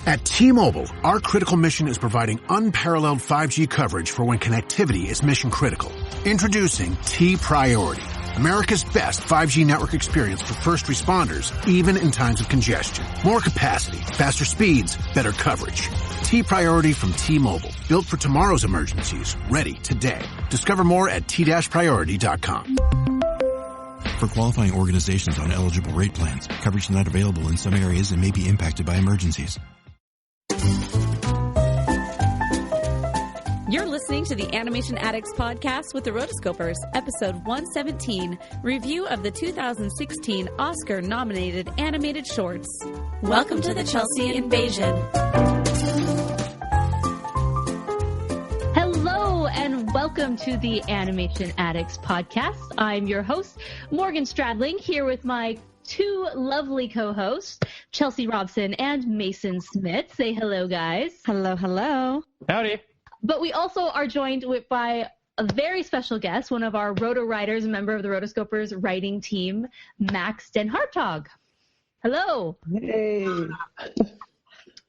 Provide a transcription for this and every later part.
At T-Mobile, our critical mission is providing unparalleled 5G coverage for when connectivity is mission critical. Introducing T-Priority, America's best 5G network experience for first responders, even in times of congestion. More capacity, faster speeds, better coverage. T-Priority from T-Mobile, built for tomorrow's emergencies, ready today. Discover more at t-priority.com. For qualifying organizations on eligible rate plans, coverage not available in some areas and may be impacted by emergencies. You're listening to the Animation Addicts podcast with the Rotoscopers, episode 117, review of the 2016 Oscar-nominated animated shorts. Welcome to the Chelsea Invasion. Hello and welcome to the Animation Addicts podcast. I'm your host, Morgan Stradling, here with my two lovely co-hosts, Chelsea Robson and Mason Smith. Say hello, guys. Hello, hello. Howdy. But we also are joined by a very special guest, one of our RotoWriters, a member of the Rotoscopers writing team, Max Den Hartog. Hello. Hey.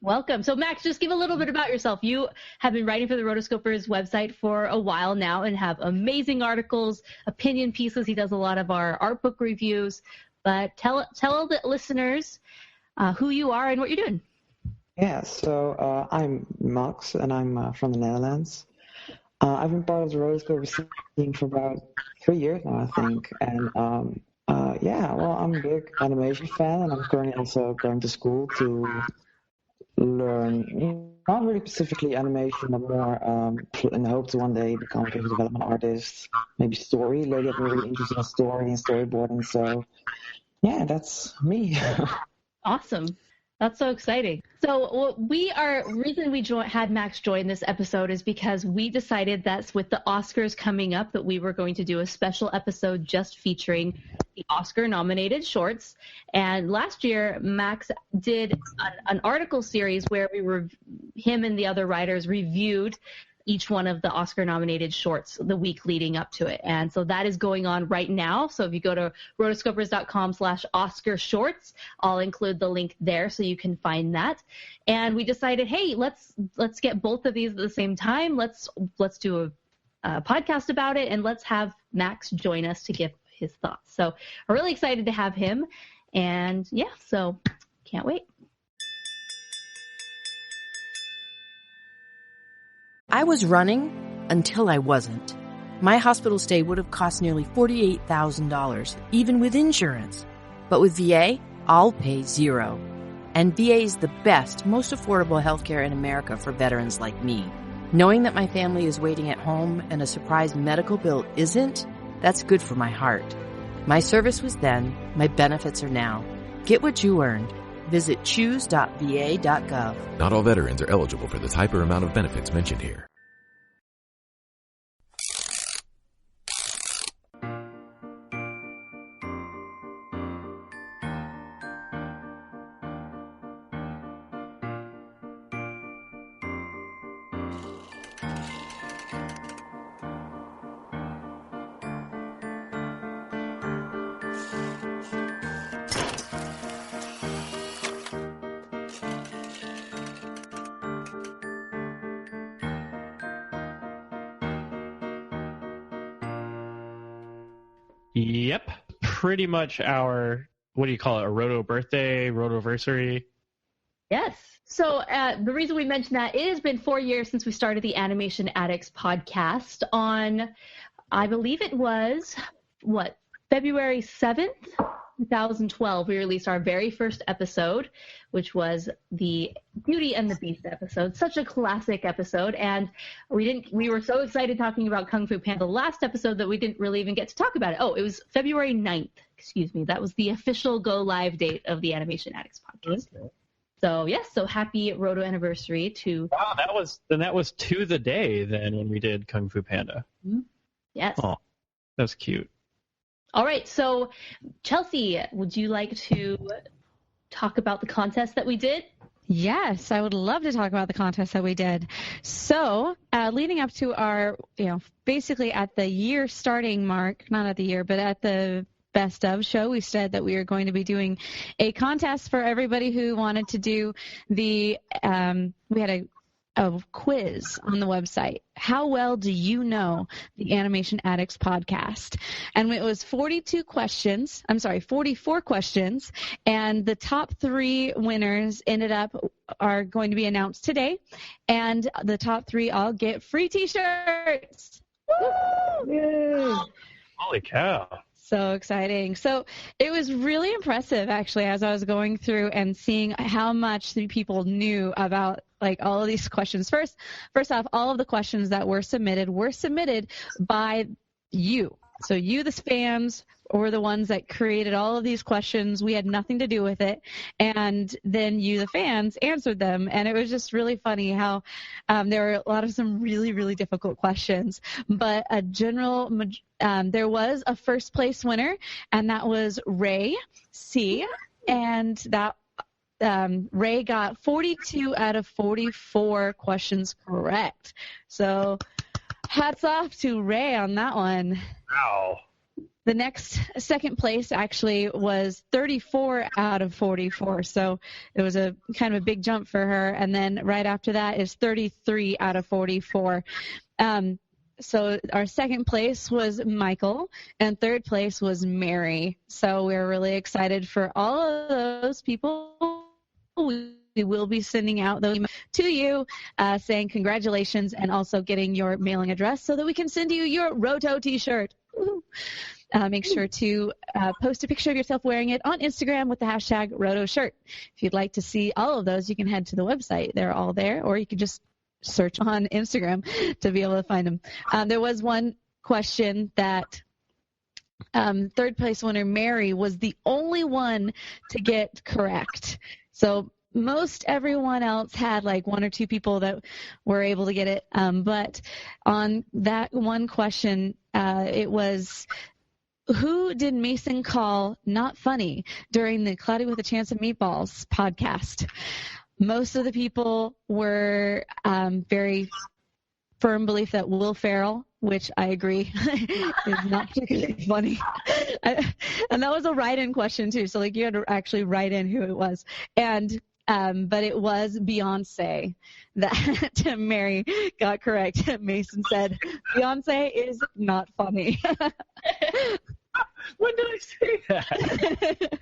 Welcome. So, Max, just give a little bit about yourself. You have been writing for the Rotoscopers website for a while now and have amazing articles, opinion pieces. He does a lot of our art book reviews. But tell the listeners who you are and what you're doing. Yeah, so I'm Max, and I'm from the Netherlands. I've been part of the Rotoscopers team for about 3 years now, I think. And I'm a big animation fan, and I'm currently also going to school to learn, not really specifically animation, but more in the hope to one day become a visual development artist, maybe story. Lately I've been really interested in story and storyboarding, so yeah, that's me. Awesome. That's so exciting. So reason we had Max join this episode is because we decided that with the Oscars coming up that we were going to do a special episode just featuring the Oscar-nominated shorts. And last year, Max did an article series where him and the other writers reviewed each one of the Oscar-nominated shorts the week leading up to it. And so that is going on right now. So if you go to rotoscopers.com/Oscar shorts, I'll include the link there so you can find that. And we decided, hey, let's get both of these at the same time. Let's do a podcast about it, and let's have Max join us to give his thoughts. So I'm really excited to have him. And yeah, so can't wait. I was running until I wasn't. My hospital stay would have cost nearly $48,000, even with insurance. But with VA, I'll pay zero. And VA is the best, most affordable healthcare in America for veterans like me. Knowing that my family is waiting at home and a surprise medical bill isn't, that's good for my heart. My service was then, my benefits are now. Get what you earned. Visit choose.va.gov. Not all veterans are eligible for the type or amount of benefits mentioned here. Yep, pretty much our, what do you call it, a Roto birthday, Rotoversary? Yes. So the reason we mentioned that, it has been 4 years since we started the Animation Addicts podcast on, I believe it was, February 7th, 2012, we released our very first episode, which was the Beauty and the Beast episode. Such a classic episode, and we were so excited talking about Kung Fu Panda last episode that we didn't really even get to talk about it. Oh, it was February 9th, excuse me. That was the official go live date of the Animation Addicts podcast. Okay. So yes, so happy Roto anniversary to. Wow, that was to the day then when we did Kung Fu Panda. Mm-hmm. Yes. Oh, that's cute. All right, so Chelsea, would you like to talk about the contest that we did? Yes, I would love to talk about the contest that we did. So, leading up to our, basically at the year starting mark, not at the year, but at the best of show, we said that we are going to be doing a contest for everybody who wanted to do the, we had a quiz on the website. How well do you know the Animation Addicts podcast? And it was 44 questions, and the top 3 winners are going to be announced today, and the top 3 all get free t-shirts. Woo! Holy cow. So exciting. So it was really impressive, actually, as I was going through and seeing how much the people knew about like all of these questions. First off, all of the questions that were submitted by you. So you, the fans, were the ones that created all of these questions. We had nothing to do with it. And then you, the fans, answered them. And it was just really funny how there were a lot of some really, really difficult questions. But there was a first place winner, and that was Ray C. And that Ray got 42 out of 44 questions correct. So hats off to Ray on that one. Wow. The second place actually was 34 out of 44. So it was a kind of a big jump for her. And then right after that is 33 out of 44. So our second place was Michael, and third place was Mary. So we're really excited for all of those people. We will be sending out those to you saying congratulations, and also getting your mailing address so that we can send you your Roto t-shirt. Make sure to post a picture of yourself wearing it on Instagram with the hashtag RotoShirt. If you'd like to see all of those, you can head to the website. They're all there, or you can just search on Instagram to be able to find them. There was one question that third place winner Mary was the only one to get correct. So most everyone else had like 1 or 2 people that were able to get it. But on that one question, it was, who did Mason call not funny during the Cloudy with a Chance of Meatballs podcast? Most of the people were very firm belief that Will Ferrell, which I agree is not particularly funny. And that was a write-in question too. So like you had to actually write in who it was. And but it was Beyonce that Mary got correct. Mason said, Beyonce is not funny. When did I say that?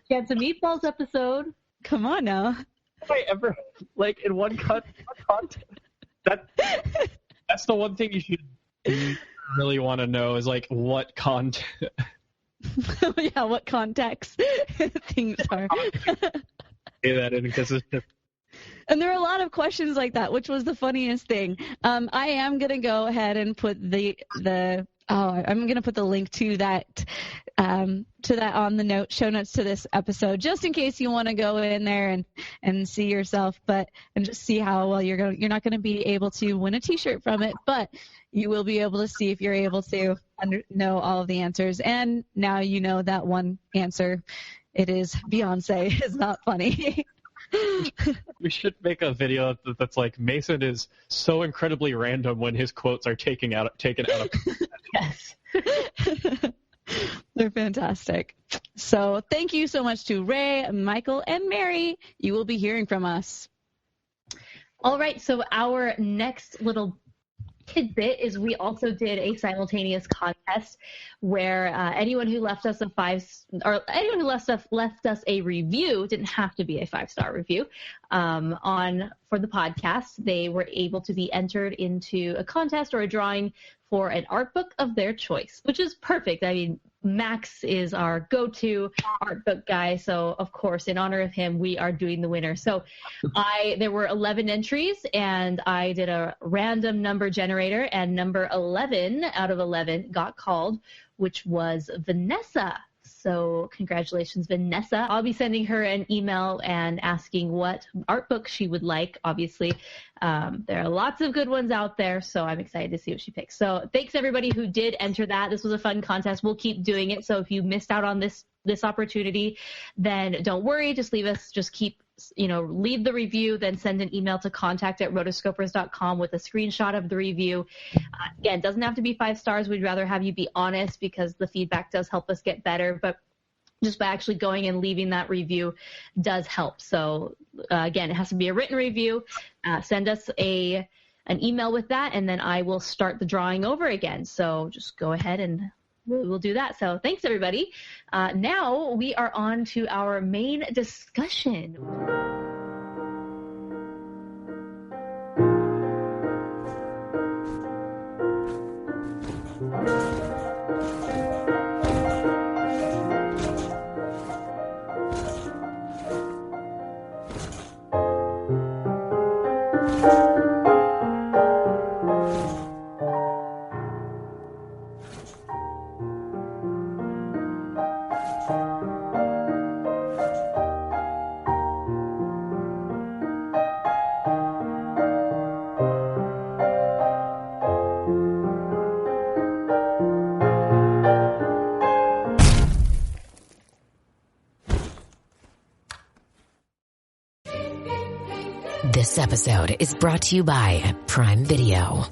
Chance of Meatballs episode. Come on now. Have I ever, like, in one context? That's the one thing you really want to know is, like, what context. Yeah, what context things are. Say that in because it's just. And there are a lot of questions like that, which was the funniest thing. I am going to go ahead and put I'm going to put the link to that on the show notes to this episode, just in case you want to go in there and see yourself, and just see how well you're not going to be able to win a t-shirt from it, but you will be able to see if you're able to know all of the answers. And now you know that one answer. It is Beyonce is not funny. We should make a video that's like, Mason is so incredibly random when his quotes are taken out of. Yes. They're fantastic. So thank you so much to Ray, Michael, and Mary. You will be hearing from us. All right, so our next little tidbit is we also did a simultaneous contest where anyone who left us a review, didn't have to be a 5-star review, for the podcast, they were able to be entered into a contest or a drawing for an art book of their choice, which is perfect. I mean, Max is our go-to art book guy, so of course, in honor of him, we are doing the winner. So there were 11 entries, and I did a random number generator, and number 11 out of 11 got called, which was Vanessa. So congratulations, Vanessa. I'll be sending her an email and asking what art book she would like. Obviously, there are lots of good ones out there, so I'm excited to see what she picks. So thanks, everybody who did enter that. This was a fun contest. We'll keep doing it. So if you missed out on this opportunity, then don't worry. Just keep leave the review, then send an email to contact@rotoscopers.com with a screenshot of the review. Again, it doesn't have to be 5 stars. We'd rather have you be honest because the feedback does help us get better. But just by actually going and leaving that review does help. So again, it has to be a written review. Send us an email with that, and then I will start the drawing over again. So just go ahead and we'll do that. So thanks, everybody. Now we are on to our main discussion. This episode is brought to you by Prime Video.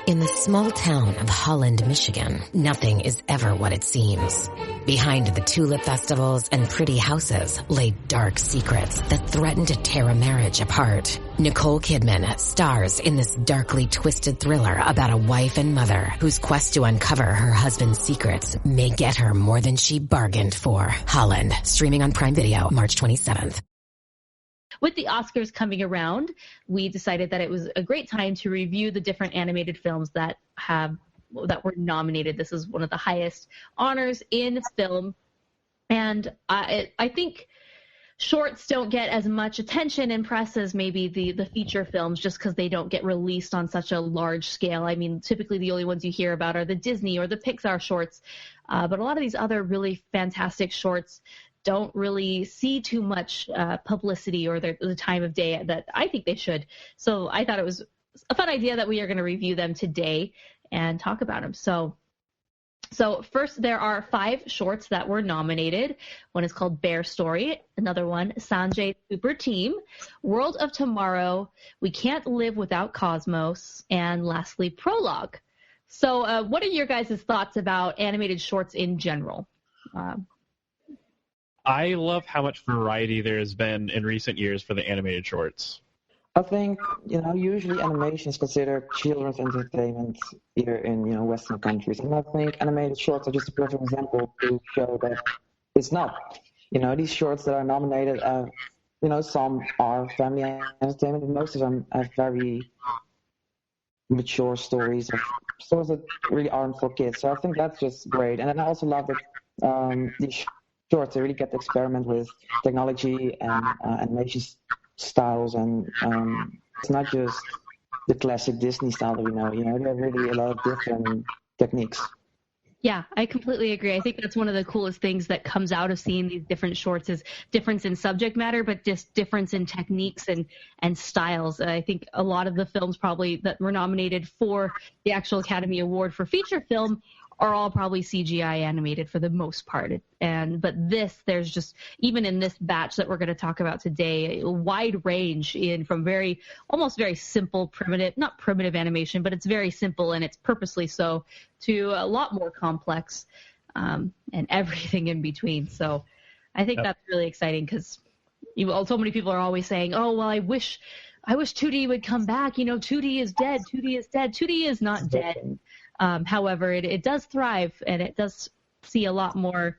In the small town of Holland, Michigan, nothing is ever what it seems. Behind the tulip festivals and pretty houses lay dark secrets that threaten to tear a marriage apart. Nicole Kidman stars in this darkly twisted thriller about a wife and mother whose quest to uncover her husband's secrets may get her more than she bargained for. Holland, streaming on Prime Video, March 27th. With the Oscars coming around, we decided that it was a great time to review the different animated films that were nominated. This is one of the highest honors in film, and I think shorts don't get as much attention in press as maybe the feature films, just because they don't get released on such a large scale. I mean, typically the only ones you hear about are the Disney or the Pixar shorts, but a lot of these other really fantastic shorts don't really see too much publicity or the time of day that I think they should. So I thought it was a fun idea that we are going to review them today and talk about them. So first, there are 5 shorts that were nominated. One is called Bear Story. Another one, Sanjay Super Team, World of Tomorrow, We Can't Live Without Cosmos, and lastly, Prologue. So what are your guys' thoughts about animated shorts in general? I love how much variety there has been in recent years for the animated shorts. I think, usually animation is considered children's entertainment here in, Western countries. And I think animated shorts are just a perfect example to show that it's not. These shorts that are nominated, some are family entertainment, and most of them have very mature stories that really aren't for kids. So I think that's just great. And then I also love that these shorts, they really get to experiment with technology and animation styles, and it's not just the classic Disney style that we know. There are really a lot of different techniques. Yeah, I completely agree. I think that's one of the coolest things that comes out of seeing these different shorts is difference in subject matter, but just difference in techniques and styles. I think a lot of the films probably that were nominated for the actual Academy Award for feature film are all probably CGI animated for the most part. But there's just, even in this batch that we're going to talk about today, a wide range from almost very simple, primitive, not primitive animation, but it's very simple and it's purposely so, to a lot more complex, and everything in between. So I think that's really exciting because so many people are always saying, oh, well, I wish 2D would come back. 2D is dead. 2D is dead. 2D is not dead. However, it does thrive, and it does see a lot more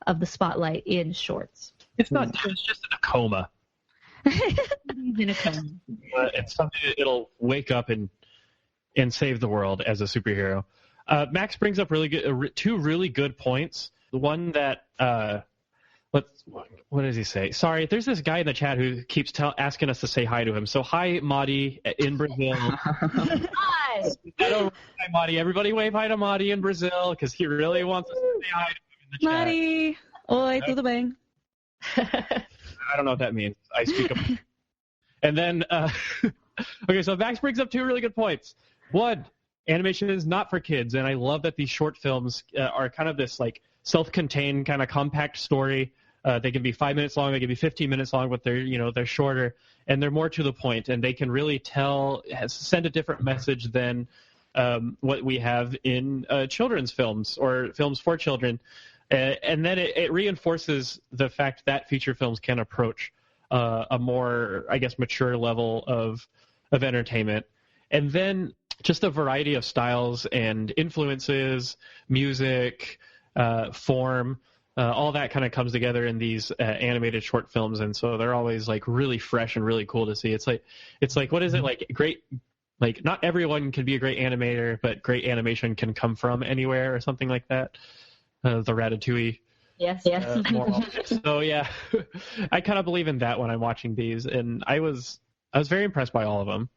of the spotlight in shorts. It's just in a coma. In a coma. It's something that it'll wake up and save the world as a superhero. Max brings up two really good points. The one that what does he say? Sorry, there's this guy in the chat who keeps asking us to say hi to him. So hi, Madi in Brazil. Hi. Hi, Madi. Everybody wave hi to Madi in Brazil because he really wants us to say hi to him in the chat. Madi, oi, tudo bem? I don't know what that means. I speak up. And then, okay, so Max brings up 2 really good points. One, animation is not for kids, and I love that these short films are kind of this like self-contained kind of compact story They can be 5 minutes long, they can be 15 minutes long, but they're shorter and they're more to the point, and they can really send a different message than what we have in children's films or films for children. And then it reinforces the fact that feature films can approach a more, I guess, mature level of entertainment. And then just a variety of styles and influences, music, form, all that kind of comes together in these animated short films. And so they're always like really fresh and really cool to see. It's like what is it, like great, like not everyone can be a great animator, but great animation can come from anywhere or something like that. The Ratatouille. Yes. So yeah, I kind of believe in that when I'm watching these, and I was very impressed by all of them.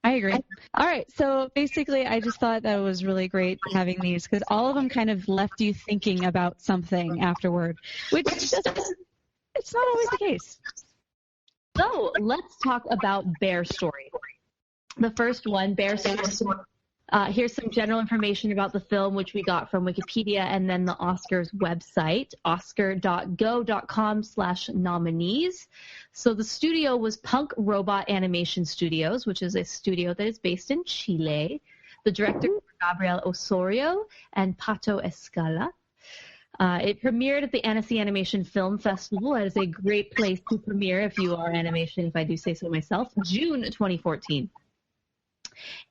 I agree. All right, so basically I just thought that was really great having these because all of them kind of left you thinking about something afterward, which it's not always the case. So let's talk about Bear Story. The first one, Bear Story. Here's some general information about the film, which we got from Wikipedia and then the Oscars website, oscar.go.com/nominees. So the studio was Punk Robot Animation Studios, which is a studio that is based in Chile. The director was Gabriel Osorio and Pato Escala. It premiered at the Annecy Animation Film Festival. It is a great place to premiere if you are animation, if I do say so myself, June 2014.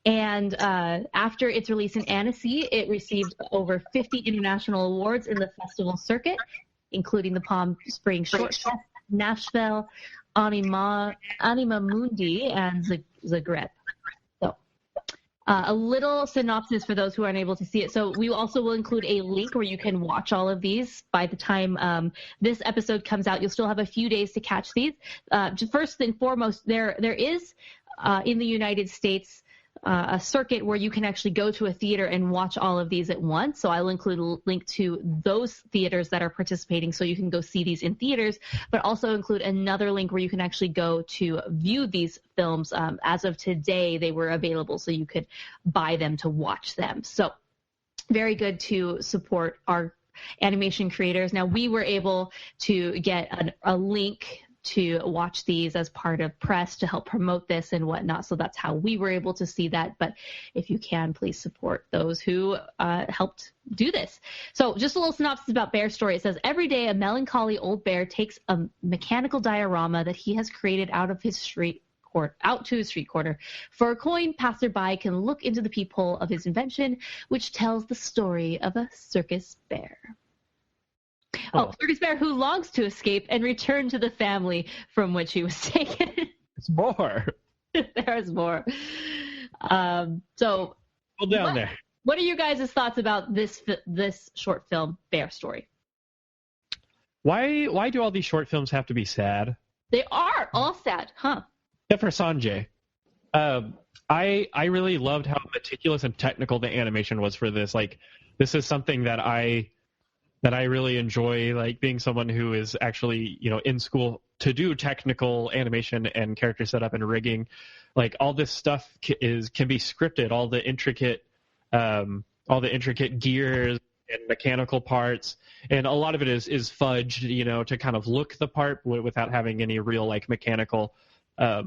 And after its release in Annecy, it received over 50 international awards in the festival circuit, including the Palm Springs Short Fest, Nashville, Anima Mundi, and Zagreb. So, a little synopsis for those who aren't able to see it. So we also will include a link where you can watch all of these. By the time this episode comes out, you'll still have a few days to catch these. First and foremost, there is in the United States a circuit where you can actually go to a theater and watch all of these at once. So I'll include a link to those theaters that are participating so you can go see these in theaters, but also include another link where you can actually go to view these films. As of today, they were available, so you could buy them to watch them. So very good to support our animation creators. Now, we were able to get a link to watch these as part of press to help promote this and whatnot. So that's how we were able to see that. But if you can, please support those who helped do this. So just a little synopsis about Bear Story. It says, every day a melancholy old bear takes a mechanical diorama that he has created out to his street corner. For a coin, passerby can look into the peephole of his invention, which tells the story of a circus bear. Circus bear who longs to escape and return to the family from which he was taken. It's more. There's more. So, hold down there. What are you guys' thoughts about this short film, Bear Story? Why do all these short films have to be sad? They are all sad, huh? Except for Sanjay. I really loved how meticulous and technical the animation was for this. Like, this is something that I really enjoy, like being someone who is actually, in school to do technical animation and character setup and rigging. Like all this stuff can be scripted, all the intricate gears and mechanical parts, and a lot of it is fudged, to kind of look the part without having any real like mechanical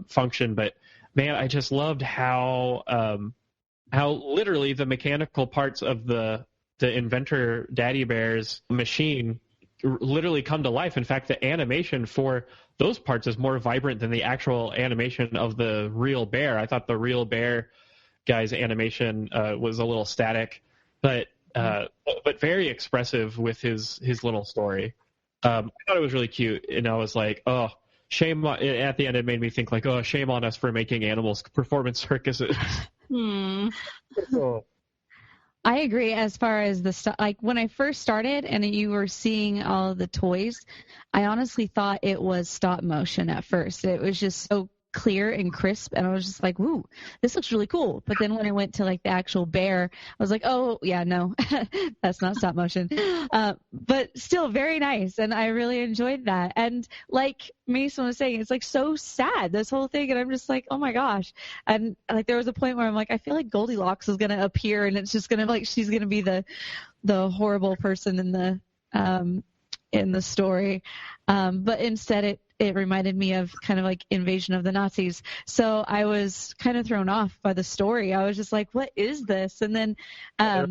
function. But man, I just loved how literally the mechanical parts of the inventor Daddy Bear's machine literally come to life. In fact, the animation for those parts is more vibrant than the actual animation of the real bear. I thought the real bear guy's animation was a little static, but very expressive with his little story. I thought it was really cute, and I was like, oh, shame on, at the end it made me think like, oh, shame on us for making animals performance circuses. I agree as far as the stuff. Like when I first started and you were seeing all the toys, I honestly thought it was stop motion at first. It was just so clear and crisp, and I was just like, "Woo, this looks really cool." But then when I went to like the actual bear, I was like, "Oh yeah, no, that's not stop motion." But still very nice, and I really enjoyed that. And like Mason was saying, it's like so sad, this whole thing, and I'm just like, "Oh my gosh!" And like there was a point where I'm like, I feel like Goldilocks is gonna appear, and it's just gonna like she's gonna be the horrible person in in the story. But instead it reminded me of kind of like Invasion of the Nazis. So I was kind of thrown off by the story. I was just like, what is this? And then I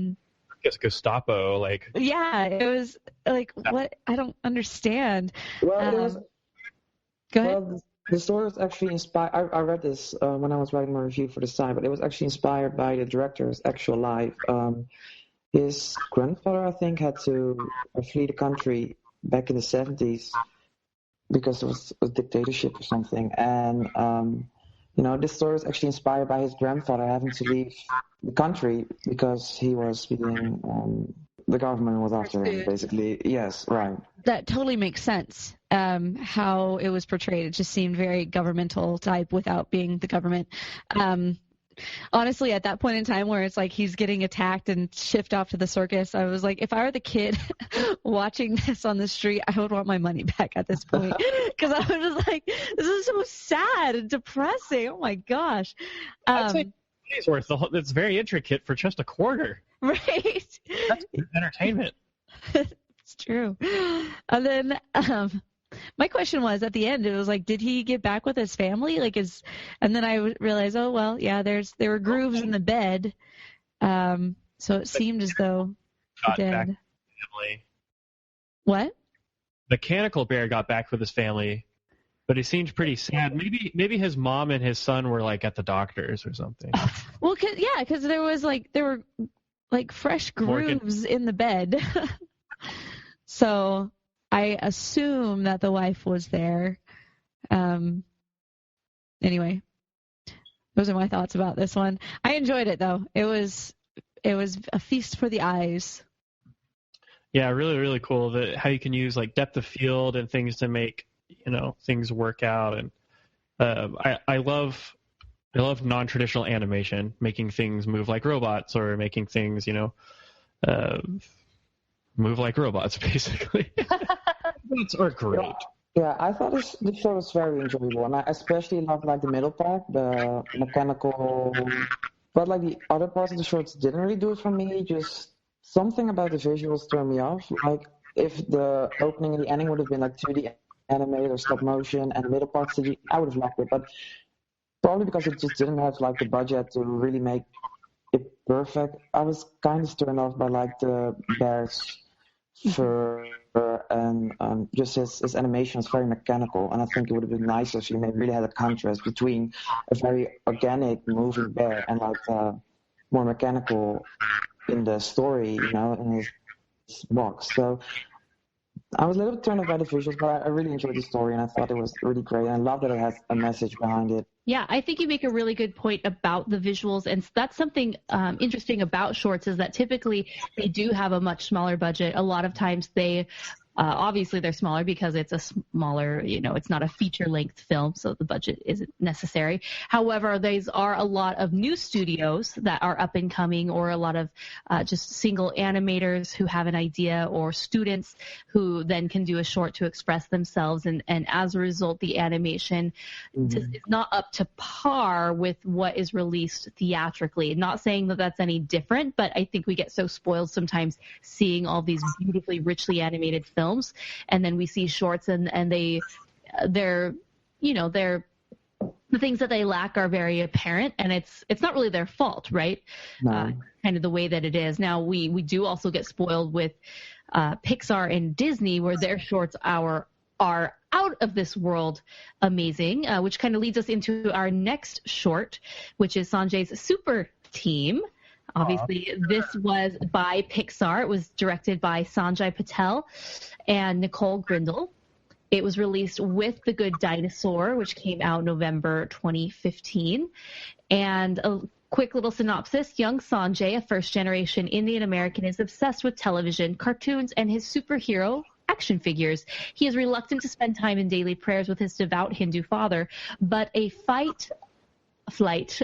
guess Gestapo, like. Yeah, it was like, what? I don't understand. Well, go ahead. Well, the story was actually inspired. I read this when I was writing my review for the site, but it was actually inspired by the director's actual life. His grandfather, I think, had to flee the country back in the 70s because it was a dictatorship or something. And, this story was actually inspired by his grandfather having to leave the country because he was being, the government was after him, basically. Yes, right. That totally makes sense, how it was portrayed. It just seemed very governmental type without being the government. Honestly, at that point in time where it's like he's getting attacked and shipped off to the circus, I was like, if I were the kid watching this on the street, I would want my money back at this point. Because I was just like, this is so sad and depressing. Oh, my gosh. I'd say money's worth. It's very intricate for just a quarter. Right. That's entertainment. It's true. And then my question was at the end, it was like, did he get back with his family? And then I realized, oh, well, yeah, there were grooves in the bed. So it seemed as though he did. Back with his family. What? Mechanical Bear got back with his family, but he seemed pretty sad. Maybe his mom and his son were like at the doctor's or something. Well, because there were fresh grooves in the bed. So I assume that the wife was there. Anyway, those are my thoughts about this one. I enjoyed it though. It was a feast for the eyes. Yeah, really, really cool. How you can use like depth of field and things to make things work out. And I love non-traditional animation, making things move like robots or making things move like robots, basically. Robots are great. Yeah, I thought this show was very enjoyable, and I especially loved the middle part, the mechanical. But the other parts of the shorts didn't really do it for me. Just something about the visuals turned me off. Like if the opening and the ending would have been 2D animated or stop motion, and the middle part CG, I would have liked it. But probably because it just didn't have the budget to really make it perfect, I was kind of turned off by the bear's fur and just his animation is very mechanical, and I think it would have been nicer if you really had a contrast between a very organic moving bear and more mechanical in the story, in his box. So I was a little bit turned off by the visuals, but I really enjoyed the story, and I thought it was really great. And I love that it has a message behind it. Yeah, I think you make a really good point about the visuals, and that's something interesting about shorts is that typically they do have a much smaller budget. A lot of times they obviously they're smaller because it's a smaller, it's not a feature-length film, so the budget isn't necessary. However, these are a lot of new studios that are up and coming, or a lot of just single animators who have an idea, or students who then can do a short to express themselves, and as a result, the animation is not up to par with what is released theatrically. Not saying that that's any different, but I think we get so spoiled sometimes seeing all these beautifully, richly animated films, and then we see shorts and they're the things that they lack are very apparent, and it's not really their fault, right? No. Kind of the way that it is. Now we do also get spoiled with Pixar and Disney, where their shorts are out of this world amazing, which kind of leads us into our next short, which is Sanjay's Super Team. Obviously, this was by Pixar. It was directed by Sanjay Patel and Nicole Grindle. It was released with The Good Dinosaur, which came out November 2015. And a quick little synopsis. Young Sanjay, a first-generation Indian American, is obsessed with television, cartoons, and his superhero action figures. He is reluctant to spend time in daily prayers with his devout Hindu father, but a flight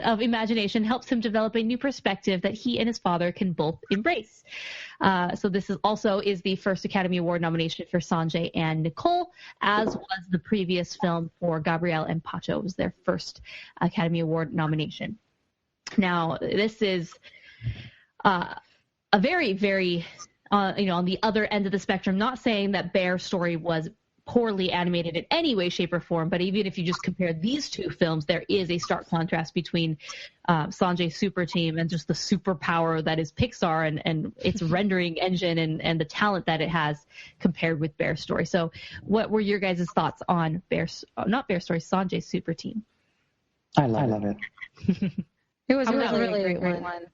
of imagination helps him develop a new perspective that he and his father can both embrace. So this is the first Academy Award nomination for Sanjay and Nicole, as was the previous film for Gabrielle and Pacho. It was their first Academy Award nomination. Now, this is a very, very on the other end of the spectrum. Not saying that Bear Story was poorly animated in any way, shape, or form, but even if you just compare these two films, there is a stark contrast between Sanjay's Super Team and just the superpower that is Pixar and its rendering engine and the talent that it has compared with Bear Story. So what were your guys' thoughts on not Bear Story, Sanjay's Super Team? I love it. It was a really great one.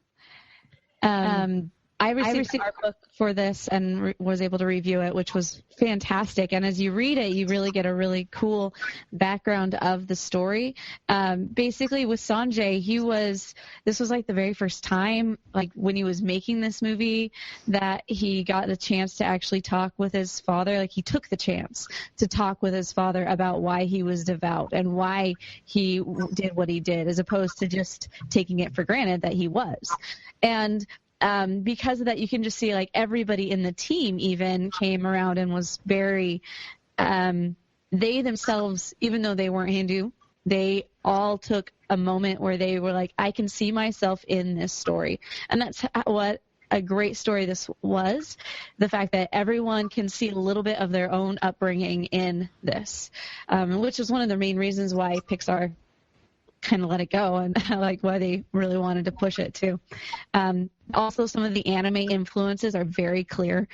I received our book for this and was able to review it, which was fantastic. And as you read it, you really get a really cool background of the story. Basically, with Sanjay, this was like the very first time, like when he was making this movie, that he got the chance to actually talk with his father. Like he took the chance to talk with his father about why he was devout and why he did what he did, as opposed to just taking it for granted that he was. And because of that, you can just see like everybody in the team even came around and was very, they themselves, even though they weren't Hindu, they all took a moment where they were like, I can see myself in this story. And that's what a great story this was, the fact that everyone can see a little bit of their own upbringing in this, which is one of the main reasons why Pixar kind of let it go and like why they really wanted to push it too. Also, some of the anime influences are very clear.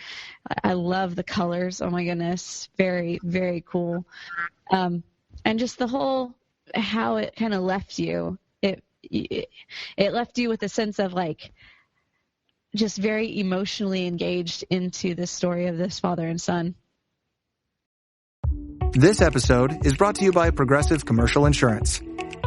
I love the colors. Oh my goodness. Very, very cool. And just the whole, how it kind of left you. It left you with a sense of like, just very emotionally engaged into the story of this father and son. This episode is brought to you by Progressive Commercial Insurance.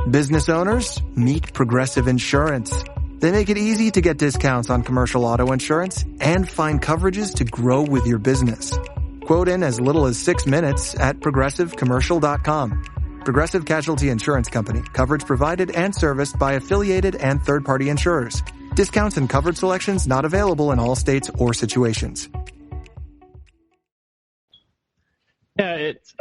Business owners, meet Progressive Insurance. They make it easy to get discounts on commercial auto insurance and find coverages to grow with your business. Quote in as little as 6 minutes at progressivecommercial.com. Progressive Casualty Insurance Company. Coverage provided and serviced by affiliated and third-party insurers. Discounts and coverage selections not available in all states or situations. Yeah, it's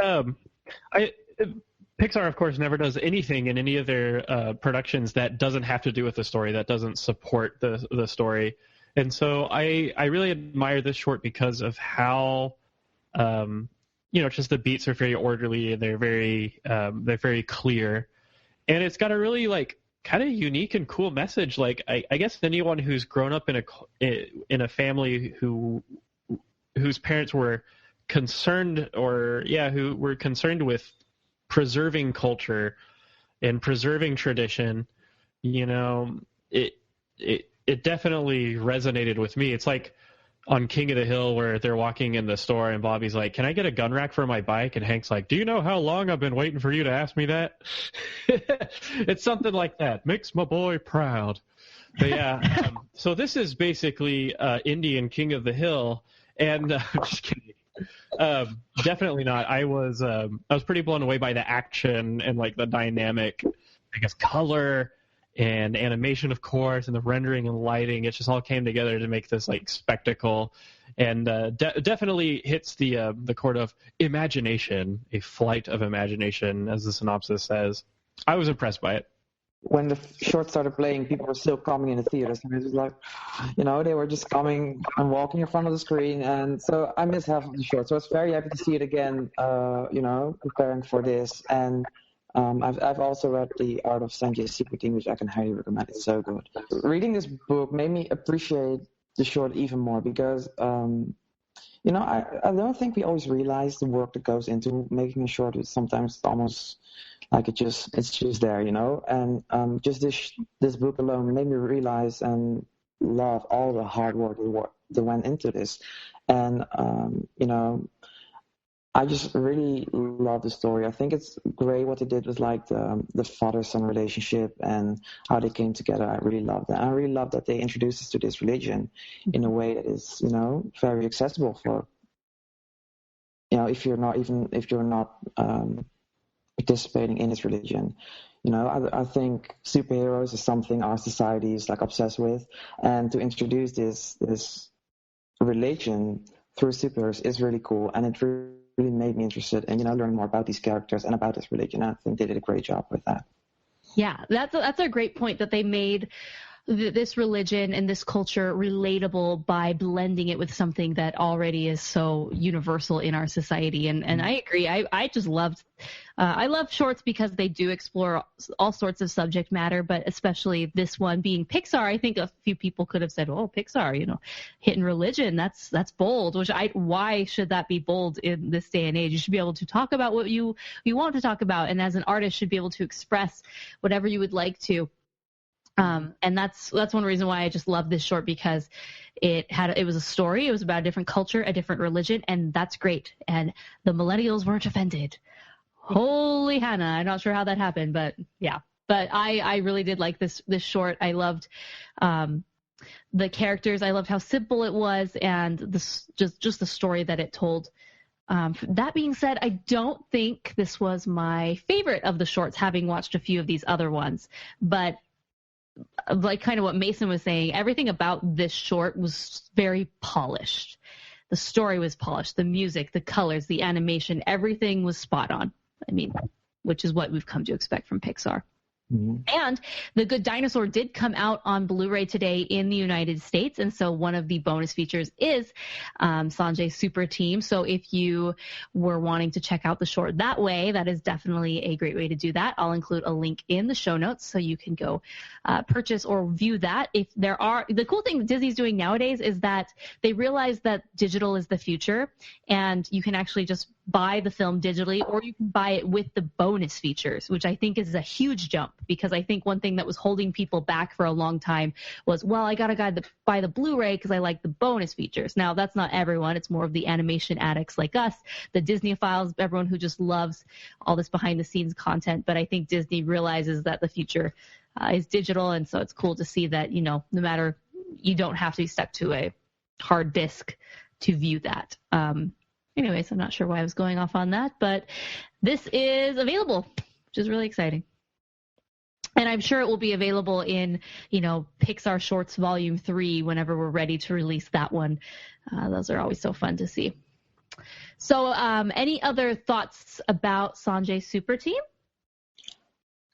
Pixar, of course, never does anything in any of their productions that doesn't have to do with the story, that doesn't support the story. And so I really admire this short because of how, just the beats are very orderly and they're very clear. And it's got a really, like, kind of unique and cool message. Like, I guess anyone who's grown up in a family whose parents were concerned who were concerned with preserving culture and preserving tradition, it definitely resonated with me. It's like on King of the Hill where they're walking in the store and Bobby's like, can I get a gun rack for my bike? And Hank's like, do you know how long I've been waiting for you to ask me that? It's something like that. Makes my boy proud. But yeah, so this is basically Indian King of the Hill. And just kidding. Definitely not. I was pretty blown away by the action and like the dynamic, I guess, color and animation, of course, and the rendering and lighting. It just all came together to make this like spectacle, and definitely hits the chord of imagination, a flight of imagination, as the synopsis says. I was impressed by it. When the short started playing, people were still coming in the theaters, and it was like, they were just coming and walking in front of the screen, and so I missed half of the short. So I was very happy to see it again, preparing for this. And I've also read The Art of Sanjay's Super Team, which I can highly recommend. It's so good. Reading this book made me appreciate the short even more because, I don't think we always realize the work that goes into making a short. It's sometimes almost like it's just there, and just this book alone made me realize and love all the hard work that went into this. And, I just really love the story. I think it's great what they did with like the father-son relationship and how they came together. I really love that. I really love that they introduced us to this religion in a way that is, very accessible for, if you're not participating in this religion. I think superheroes is something our society is like obsessed with, and to introduce this religion through superheroes is really cool, and it really made me interested in learning more about these characters and about this religion. I think they did a great job with that. Yeah, that's a great point that they made this religion and this culture relatable by blending it with something that already is so universal in our society. And I agree. I just loved, I love shorts because they do explore all sorts of subject matter, but especially this one being Pixar. I think a few people could have said, oh, Pixar, you know, hitting religion, that's bold, why should that be bold in this day and age? You should be able to talk about what you want to talk about. And as an artist should be able to express whatever you would like to. And that's one reason why I just love this short, because it was a story. It was about a different culture, a different religion, and that's great. And the millennials weren't offended. Holy Hannah. I'm not sure how that happened, but yeah. But I really did like this short. I loved the characters. I loved how simple it was, and just the story that it told. That being said, I don't think this was my favorite of the shorts, having watched a few of these other ones. But like kind of what Mason was saying, everything about this short was very polished. The story was polished, the music, the colors, the animation, everything was spot on. I mean, which is what we've come to expect from Pixar. Mm-hmm. And The Good Dinosaur did come out on Blu-ray today in the United States, and so one of the bonus features is Sanjay's Super Team. So if you were wanting to check out the short that way, that is definitely a great way to do that. I'll include a link in the show notes so you can go purchase or view that. The cool thing Disney's doing nowadays is that they realize that digital is the future, and you can actually just buy the film digitally, or you can buy it with the bonus features, which I think is a huge jump, because I think one thing that was holding people back for a long time was, well, I got to buy the Blu-ray because I like the bonus features. Now, that's not everyone. It's more of the animation addicts like us, the Disney-ophiles, everyone who just loves all this behind-the-scenes content. But I think Disney realizes that the future is digital, and so it's cool to see that, you know, no matter, you don't have to be stuck to a hard disk to view that. Anyways, I'm not sure why I was going off on that, but this is available, which is really exciting. And I'm sure it will be available in, you know, Pixar Shorts Volume 3 whenever we're ready to release that one. Those are always so fun to see. So any other thoughts about Sanjay's Super Team?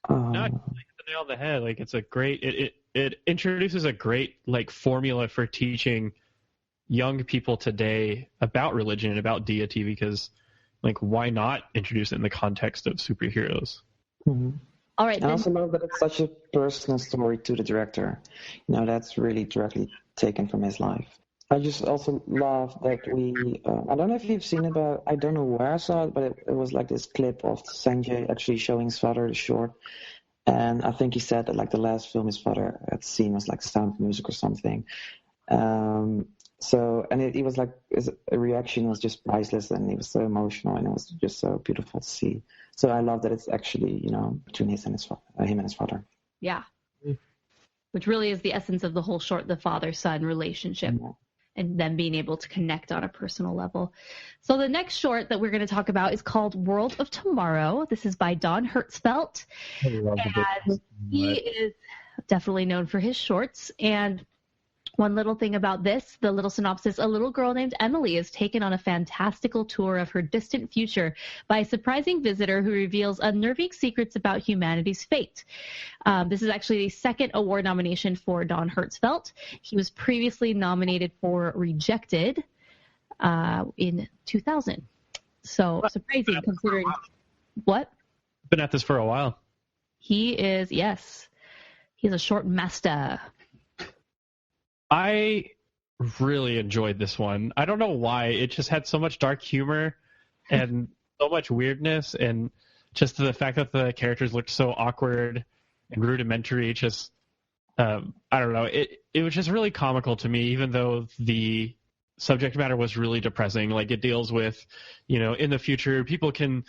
No, I think the nail on the head. Like, it's a great, it introduces a great, like, formula for teaching young people today about religion and about deity, because, like, why not introduce it in the context of superheroes? Mm-hmm. All right. I also love that it's such a personal story to the director. You know, that's really directly taken from his life. I just also love that I don't know if you've seen it, but I don't know where I saw it, but it was like this clip of Sanjay actually showing his father the short. And I think he said that, like, the last film his father had seen was like Sound of Music or something. So, and it was like, his reaction was just priceless, and he was so emotional, and it was just so beautiful to see. So I love that it's actually, you know, between him and his father. Yeah. Which really is the essence of the whole short, the father-son relationship, and them being able to connect on a personal level. So the next short that we're going to talk about is called World of Tomorrow. This is by Don Hertzfeldt. And he is definitely known for his shorts. And one little thing about this, the little synopsis, a little girl named Emily is taken on a fantastical tour of her distant future by a surprising visitor who reveals unnerving secrets about humanity's fate. This is actually the second award nomination for Don Hertzfeldt. He was previously nominated for Rejected in 2000. So surprising considering what? Been at this for a while. He is, yes. He's a short master. I really enjoyed this one. I don't know why. It just had so much dark humor and so much weirdness, and just the fact that the characters looked so awkward and rudimentary. Just, I don't know. It was just really comical to me, even though the subject matter was really depressing. Like, it deals with, you know, in the future, people can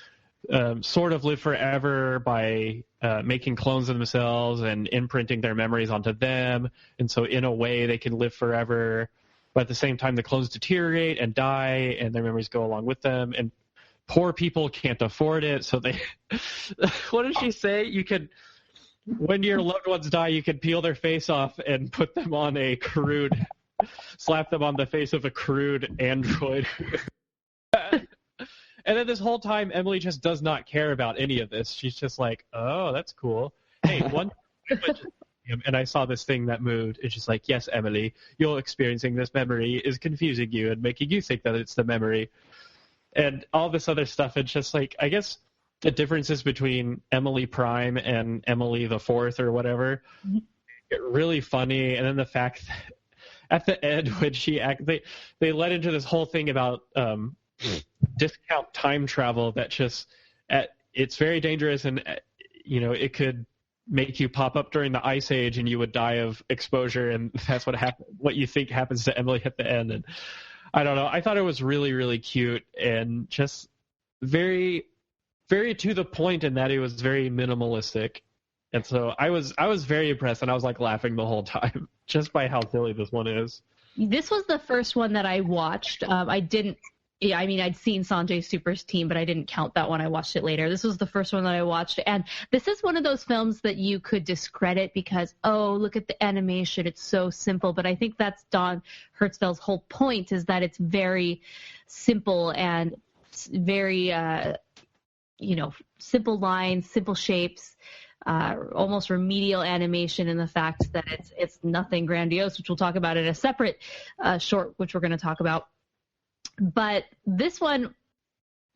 sort of live forever by making clones of themselves and imprinting their memories onto them. And so in a way they can live forever, but at the same time the clones deteriorate and die and their memories go along with them. And poor people can't afford it. So they, what did she say? You could, when your loved ones die, you can peel their face off and put them on a crude, slap them on the face of a crude android. And then this whole time, Emily just does not care about any of this. She's just like, oh, that's cool. Hey, one him, and I saw this thing that moved. It's just like, yes, Emily, you're experiencing this memory is confusing you and making you think that it's the memory. And all this other stuff, it's just like, I guess the differences between Emily Prime and Emily the Fourth or whatever, really funny. And then the fact that at the end when they led into this whole thing about discount time travel that just it's very dangerous, and it could make you pop up during the Ice Age and you would die of exposure, and that's what you think happens to Emily at the end. And I don't know, I thought it was really, really cute and just very, very to the point in that it was very minimalistic. And so I was very impressed, and I was like laughing the whole time just by how silly this one is. This was the first one that I watched. I'd seen Sanjay Super's Team, but I didn't count that one. I watched it later. This was the first one that I watched. And this is one of those films that you could discredit because, oh, look at the animation. It's so simple. But I think that's Don Hertzfeldt's whole point, is that it's very simple and very, simple lines, simple shapes. Almost remedial animation in the fact that it's nothing grandiose, which we'll talk about in a separate short, which we're going to talk about. But this one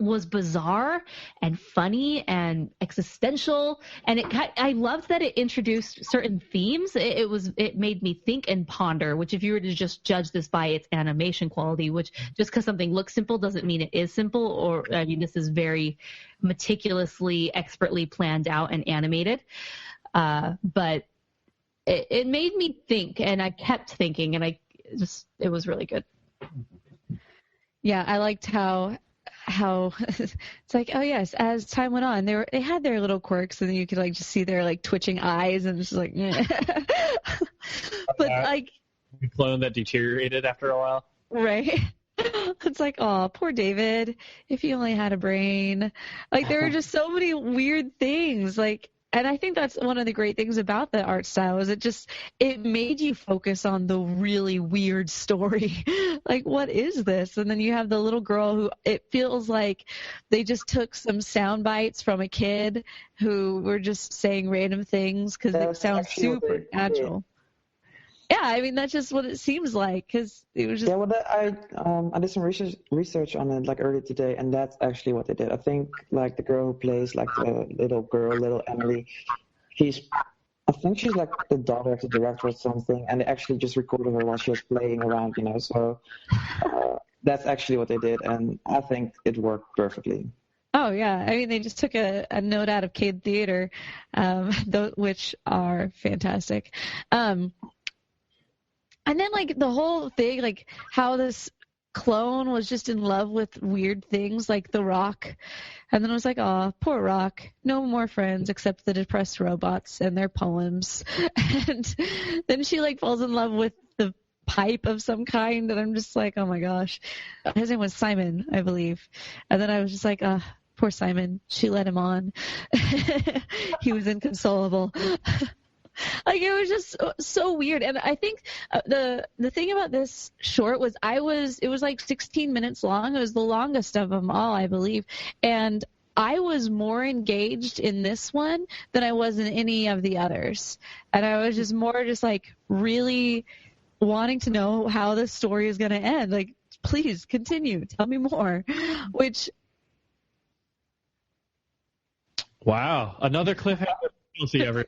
was bizarre and funny and existential, and I loved that it introduced certain themes. It made me think and ponder, which if you were to just judge this by its animation quality, which just because something looks simple doesn't mean it is simple, this is very meticulously, expertly planned out and animated. But it made me think, and I kept thinking, and it was really good. Yeah, I liked how it's like, oh yes, as time went on, they had their little quirks, and then you could like just see their like twitching eyes, and it's just like, but like a clone that deteriorated after a while, right? It's like, oh, poor David, if he only had a brain. Like there are just so many weird things, like. And I think that's one of the great things about the art style is it made you focus on the really weird story. Like, what is this? And then you have the little girl who it feels like they just took some sound bites from a kid who were just saying random things because they sound super natural. Yeah, I mean, that's just what it seems like, because it was just... Yeah, well, I did some research on it, like, earlier today, and that's actually what they did. I think, like, the girl who plays, like, the little Emily, I think she's, like, the daughter of the director or something, and they actually just recorded her while she was playing around, so that's actually what they did, and I think it worked perfectly. Oh, yeah. I mean, they just took a note out of Cade Theater, which are fantastic. And then, like, the whole thing, like, how this clone was just in love with weird things, like the Rock. And then it was like, oh, poor Rock. No more friends except the depressed robots and their poems. And then she, like, falls in love with the pipe of some kind. And I'm just like, oh, my gosh. His name was Simon, I believe. And then I was just like, poor Simon. She led him on. He was inconsolable. Like, it was just so weird. And I think the thing about this short was it was like 16 minutes long. It was the longest of them all, I believe. And I was more engaged in this one than I was in any of the others. And I was just like really wanting to know how the story is going to end. Like, please continue. Tell me more. Which. Wow. Another cliffhanger. We'll see everyone.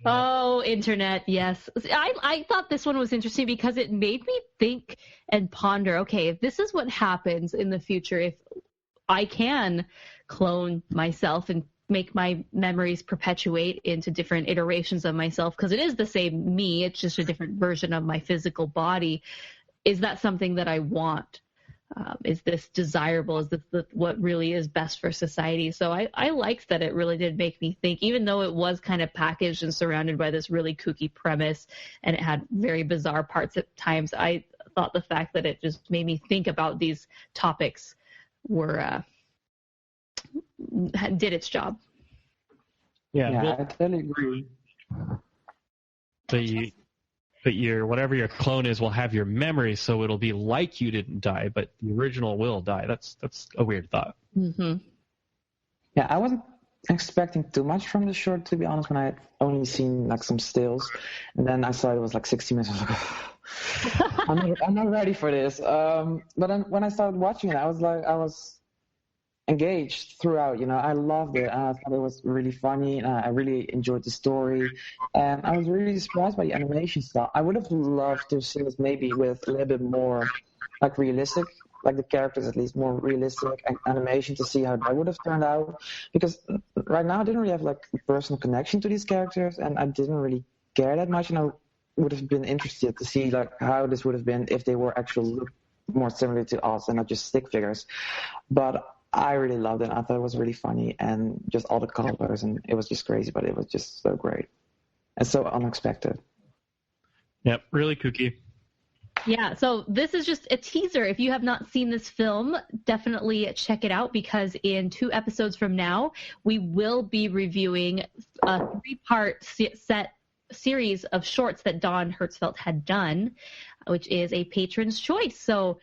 Oh, internet, yes. I thought this one was interesting because it made me think and ponder, okay, if this is what happens in the future, if I can clone myself and make my memories perpetuate into different iterations of myself, because it is the same me, it's just a different version of my physical body, is that something that I want? Is this desirable? Is this what really is best for society? So I liked that it really did make me think, even though it was kind of packaged and surrounded by this really kooky premise and it had very bizarre parts at times. I thought the fact that it just made me think about these topics did its job. Yeah, I totally agree. But whatever your clone is will have your memory, so it'll be like you didn't die, but the original will die. That's a weird thought. Mm-hmm. Yeah, I wasn't expecting too much from the short, to be honest, when I had only seen like some stills. And then I saw it was like 60 minutes. I was like, I'm not ready for this. But then when I started watching it, I was engaged throughout. I loved it. I thought it was really funny, and I really enjoyed the story. And I was really surprised by the animation style. I would have loved to see this maybe with a little bit more like realistic, like the characters at least more realistic animation, to see how that would have turned out. Because right now I didn't really have like a personal connection to these characters, and I didn't really care that much. And I would have been interested to see like how this would have been if they were actually more similar to us and not just stick figures. But I really loved it. I thought it was really funny, and just all the colors, and it was just crazy, but it was just so great and so unexpected. Yep, really kooky. Yeah, so this is just a teaser. If you have not seen this film, definitely check it out, because in 2 episodes from now, we will be reviewing a 3-part set series of shorts that Dawn Hertzfeldt had done, which is a patron's choice. So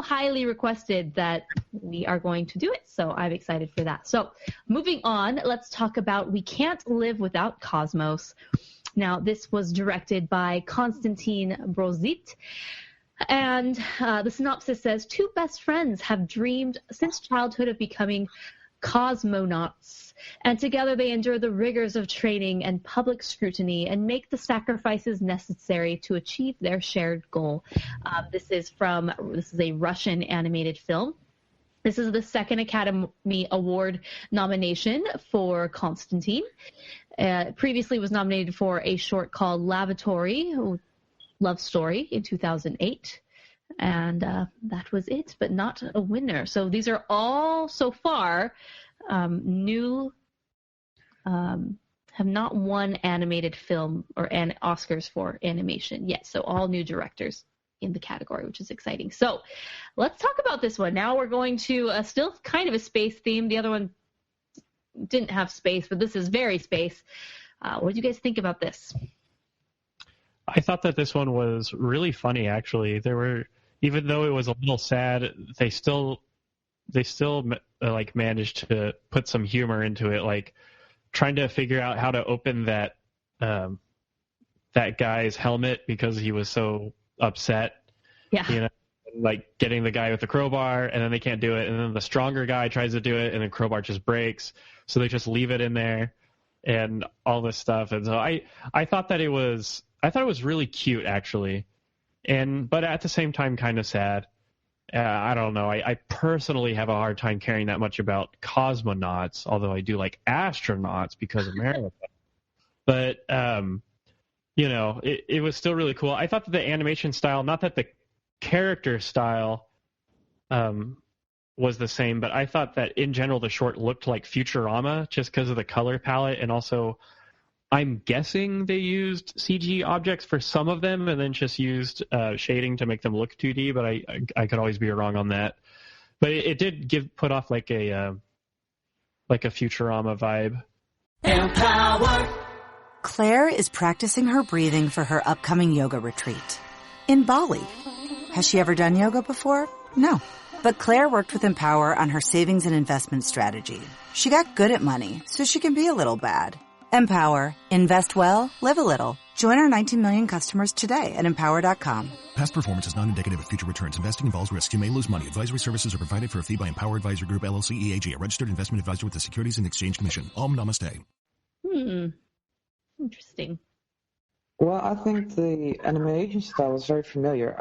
highly requested that we are going to do it. So I'm excited for that. So moving on, let's talk about We Can't Live Without Cosmos. Now, this was directed by Konstantin Brozit. And the synopsis says, 2 best friends have dreamed since childhood of becoming cosmonauts, and together they endure the rigors of training and public scrutiny and make the sacrifices necessary to achieve their shared goal. This is a Russian animated film. This is the 2nd Academy Award nomination for Konstantin. Previously was nominated for a short called Lavatory, Love Story, in 2008. And that was it, but not a winner. So these are all, so far, new, have not won animated film or Oscars for animation yet. So all new directors in the category, which is exciting. So let's talk about this one. Now we're going to still kind of a space theme. The other one didn't have space, but this is very space. What do you guys think about this? I thought that this one was really funny, actually. Even though it was a little sad, they still like managed to put some humor into it, like trying to figure out how to open that guy's helmet because he was so upset. Yeah. Like getting the guy with the crowbar, and then they can't do it, and then the stronger guy tries to do it, and the crowbar just breaks, so they just leave it in there, and all this stuff. And so I thought it was really cute, actually, but at the same time kind of sad. I don't know. I personally have a hard time caring that much about cosmonauts, although I do like astronauts because of America. But it was still really cool. I thought that the animation style, not that the character style was the same, but I thought that in general the short looked like Futurama just because of the color palette, and also I'm guessing they used CG objects for some of them and then just used shading to make them look 2D, but I could always be wrong on that. But it did put off like a Futurama vibe. Empower. Claire is practicing her breathing for her upcoming yoga retreat in Bali. Has she ever done yoga before? No. But Claire worked with Empower on her savings and investment strategy. She got good at money, so she can be a little bad. Empower. Invest well, live a little. Join our 19 million customers today at Empower.com. Past performance is not indicative of future returns. Investing involves risk. You may lose money. Advisory services are provided for a fee by Empower Advisor Group, LLC, EAG, a registered investment advisor with the Securities and Exchange Commission. Namaste. Interesting. Well, I think the animation style was very familiar.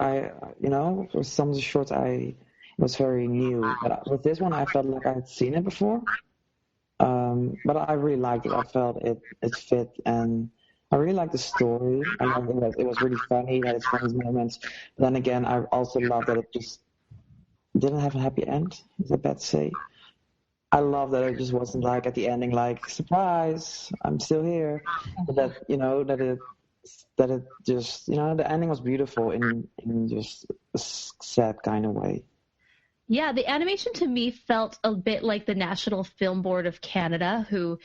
For some of the shorts, it was very new. But with this one, I felt like I had seen it before. But I really liked it. I felt it fit, and I really liked the story. I loved it was really funny. It had its funny moments. But then again, I also loved that it just didn't have a happy end. Is that bad to say? I love that it just wasn't like at the ending, like, surprise, I'm still here. But that it just, the ending was beautiful in just a sad kind of way. Yeah, the animation to me felt a bit like the National Film Board of Canada, who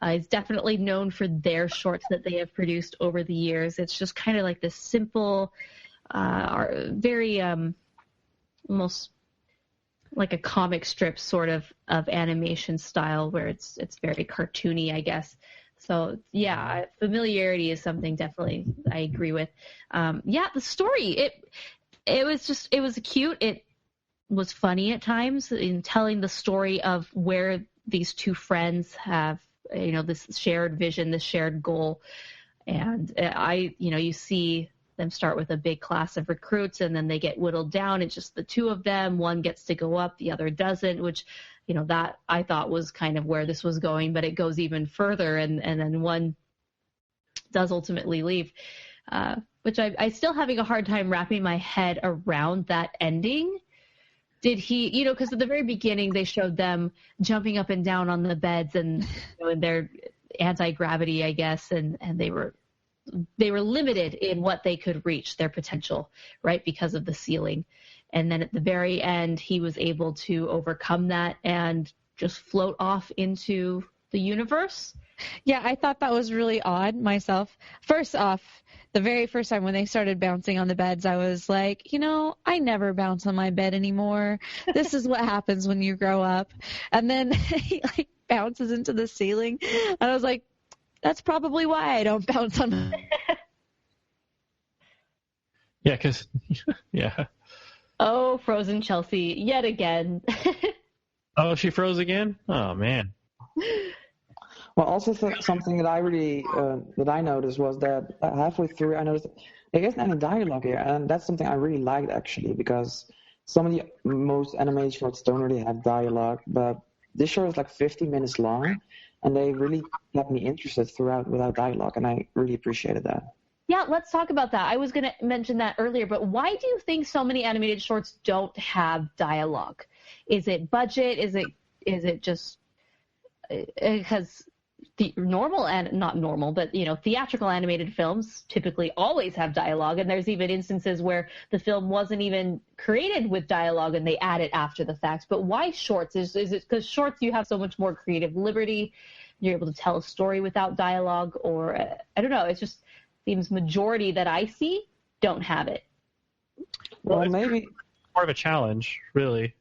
is definitely known for their shorts that they have produced over the years. It's just kind of like this simple, very almost like a comic strip sort of animation style where it's very cartoony, I guess. So yeah, familiarity is something definitely I agree with. The story, it was cute. It was funny at times in telling the story of where these two friends have, this shared vision, this shared goal. And you see them start with a big class of recruits, and then they get whittled down. It's just the two of them. One gets to go up, the other doesn't, which, that I thought was kind of where this was going, but it goes even further, and then one does ultimately leave, which I still having a hard time wrapping my head around that ending. Did he, because at the very beginning they showed them jumping up and down on the beds and in their anti-gravity, I guess, and they were limited in what they could reach, their potential, right, because of the ceiling. And then at the very end, he was able to overcome that and just float off into the universe. Yeah, I thought that was really odd myself. First off, the very first time when they started bouncing on the beds, I was like, I never bounce on my bed anymore. This is what happens when you grow up. And then he bounces into the ceiling. And I was like, that's probably why I don't bounce on my bed. Yeah, because, yeah. Oh, frozen Chelsea, yet again. Oh, she froze again? Oh, man. Well, also something that I really that I noticed was that halfway through I noticed there isn't any dialogue here, and that's something I really liked actually, because some of the most animated shorts don't really have dialogue, but this short is like 50 minutes long, and they really kept me interested throughout without dialogue, and I really appreciated that. Yeah, let's talk about that. I was going to mention that earlier, but why do you think so many animated shorts don't have dialogue? Is it budget? Is it just because the normal and not normal, but theatrical animated films typically always have dialogue, and there's even instances where the film wasn't even created with dialogue and they add it after the fact. But why shorts? Is it because shorts you have so much more creative liberty, you're able to tell a story without dialogue, or I don't know, it just seems majority that I see don't have it. Well, maybe more of a challenge, really,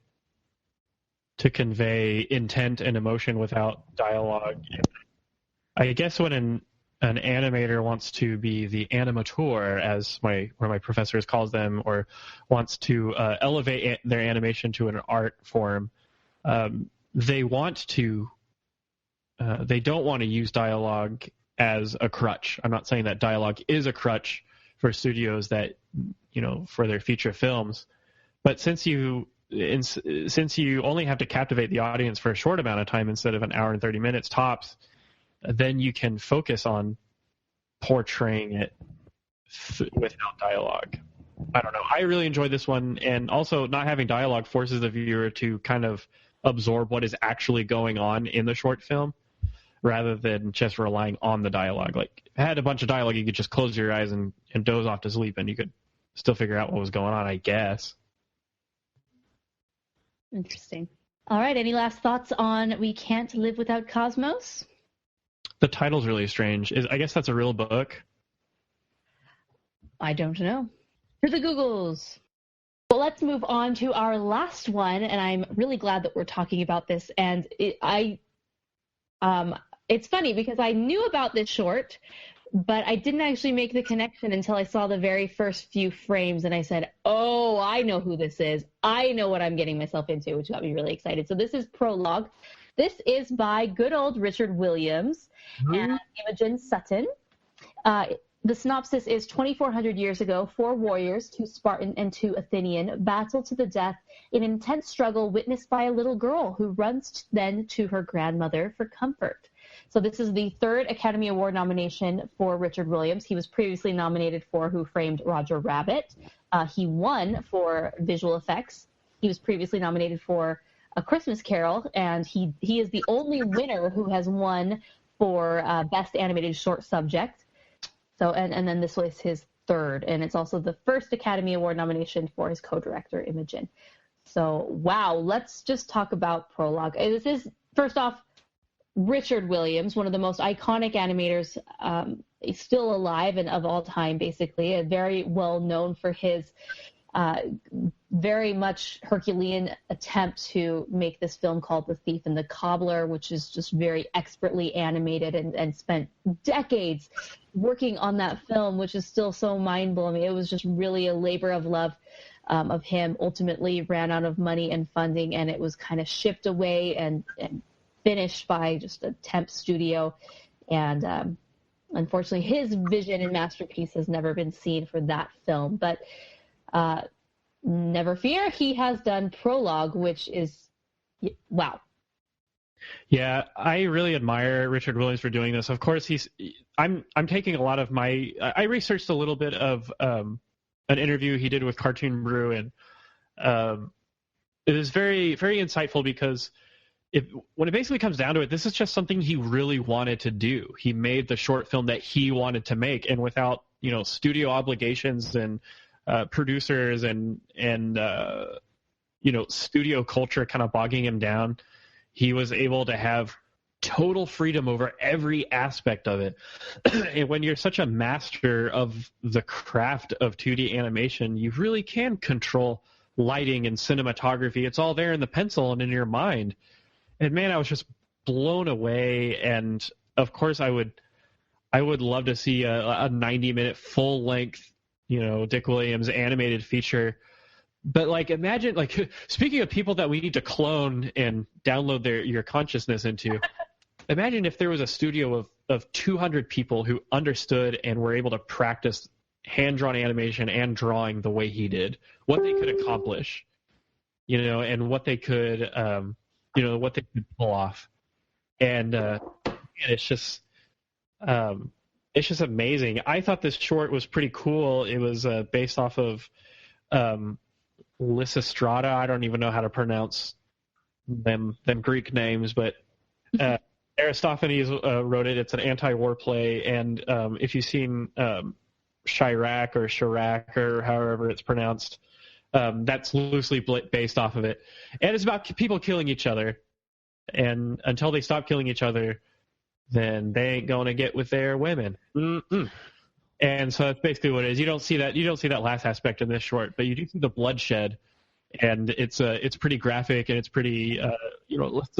to convey intent and emotion without dialogue. I guess when an animator wants to be the animateur, as one of my professors calls them, or wants to elevate their animation to an art form, they don't want to use dialogue as a crutch. I'm not saying that dialogue is a crutch for studios that, for their feature films, but since you only have to captivate the audience for a short amount of time instead of an hour and 30 minutes tops, then you can focus on portraying it without dialogue. I don't know. I really enjoyed this one, and also not having dialogue forces the viewer to kind of absorb what is actually going on in the short film, rather than just relying on the dialogue. Like, if it had a bunch of dialogue, you could just close your eyes and doze off to sleep, and you could still figure out what was going on, I guess. Interesting. All right, any last thoughts on We Can't Live Without Cosmos? The title's really strange. I guess that's a real book? I don't know. For the Googles. Well, let's move on to our last one, and I'm really glad that we're talking about this. And it's funny because I knew about this short, but I didn't actually make the connection until I saw the very first few frames, and I said, oh, I know who this is. I know what I'm getting myself into, which got me really excited. So this is Prologue. This is by good old Richard Williams and Imogen Sutton. The synopsis is 2,400 years ago, 4 warriors, 2 Spartan and 2 Athenian, battle to the death in an intense struggle witnessed by a little girl who runs then to her grandmother for comfort. So this is the 3rd Academy Award nomination for Richard Williams. He was previously nominated for Who Framed Roger Rabbit. He won for visual effects. He was previously nominated for A Christmas Carol, and he is the only winner who has won for Best Animated Short Subject. So, and then this was his 3rd, and it's also the 1st Academy Award nomination for his co-director, Imogen. So, wow, let's just talk about Prologue. This is, first off, Richard Williams, one of the most iconic animators still alive and of all time, basically, very well known for his very much Herculean attempt to make this film called The Thief and the Cobbler, which is just very expertly animated, and spent decades working on that film, which is still so mind-blowing. It was just really a labor of love of him. Ultimately ran out of money and funding, and it was kind of shipped away and finished by just a temp studio. And unfortunately, his vision and masterpiece has never been seen for that film. But never fear, he has done Prologue, which is, wow. Yeah, I really admire Richard Williams for doing this. Of course, I'm taking a lot of I researched a little bit of an interview he did with Cartoon Brew, and it was very, very insightful, because when it basically comes down to it, this is just something he really wanted to do. He made the short film that he wanted to make, and without, studio obligations and producers and studio culture kind of bogging him down, he was able to have total freedom over every aspect of it. And when you're such a master of the craft of 2D animation, you really can control lighting and cinematography. It's all there in the pencil and in your mind. And man, I was just blown away. And of course, I would love to see a 90-minute full-length, Dick Williams animated feature. But imagine, speaking of people that we need to clone and download your consciousness into, imagine if there was a studio of 200 people who understood and were able to practice hand-drawn animation and drawing the way he did, what they could accomplish, and what they could, what they could pull off. And it's just amazing. I thought this short was pretty cool. It was based off of Lysistrata. I don't even know how to pronounce them Greek names, but Aristophanes wrote it. It's an anti-war play, and if you've seen Chirac or however it's pronounced, that's loosely based off of it. And it's about people killing each other, and until they stop killing each other, then they ain't going to get with their women. Mm-mm. And so that's basically what it is. You don't see that last aspect in this short, but you do see the bloodshed, and it's pretty graphic, and it's pretty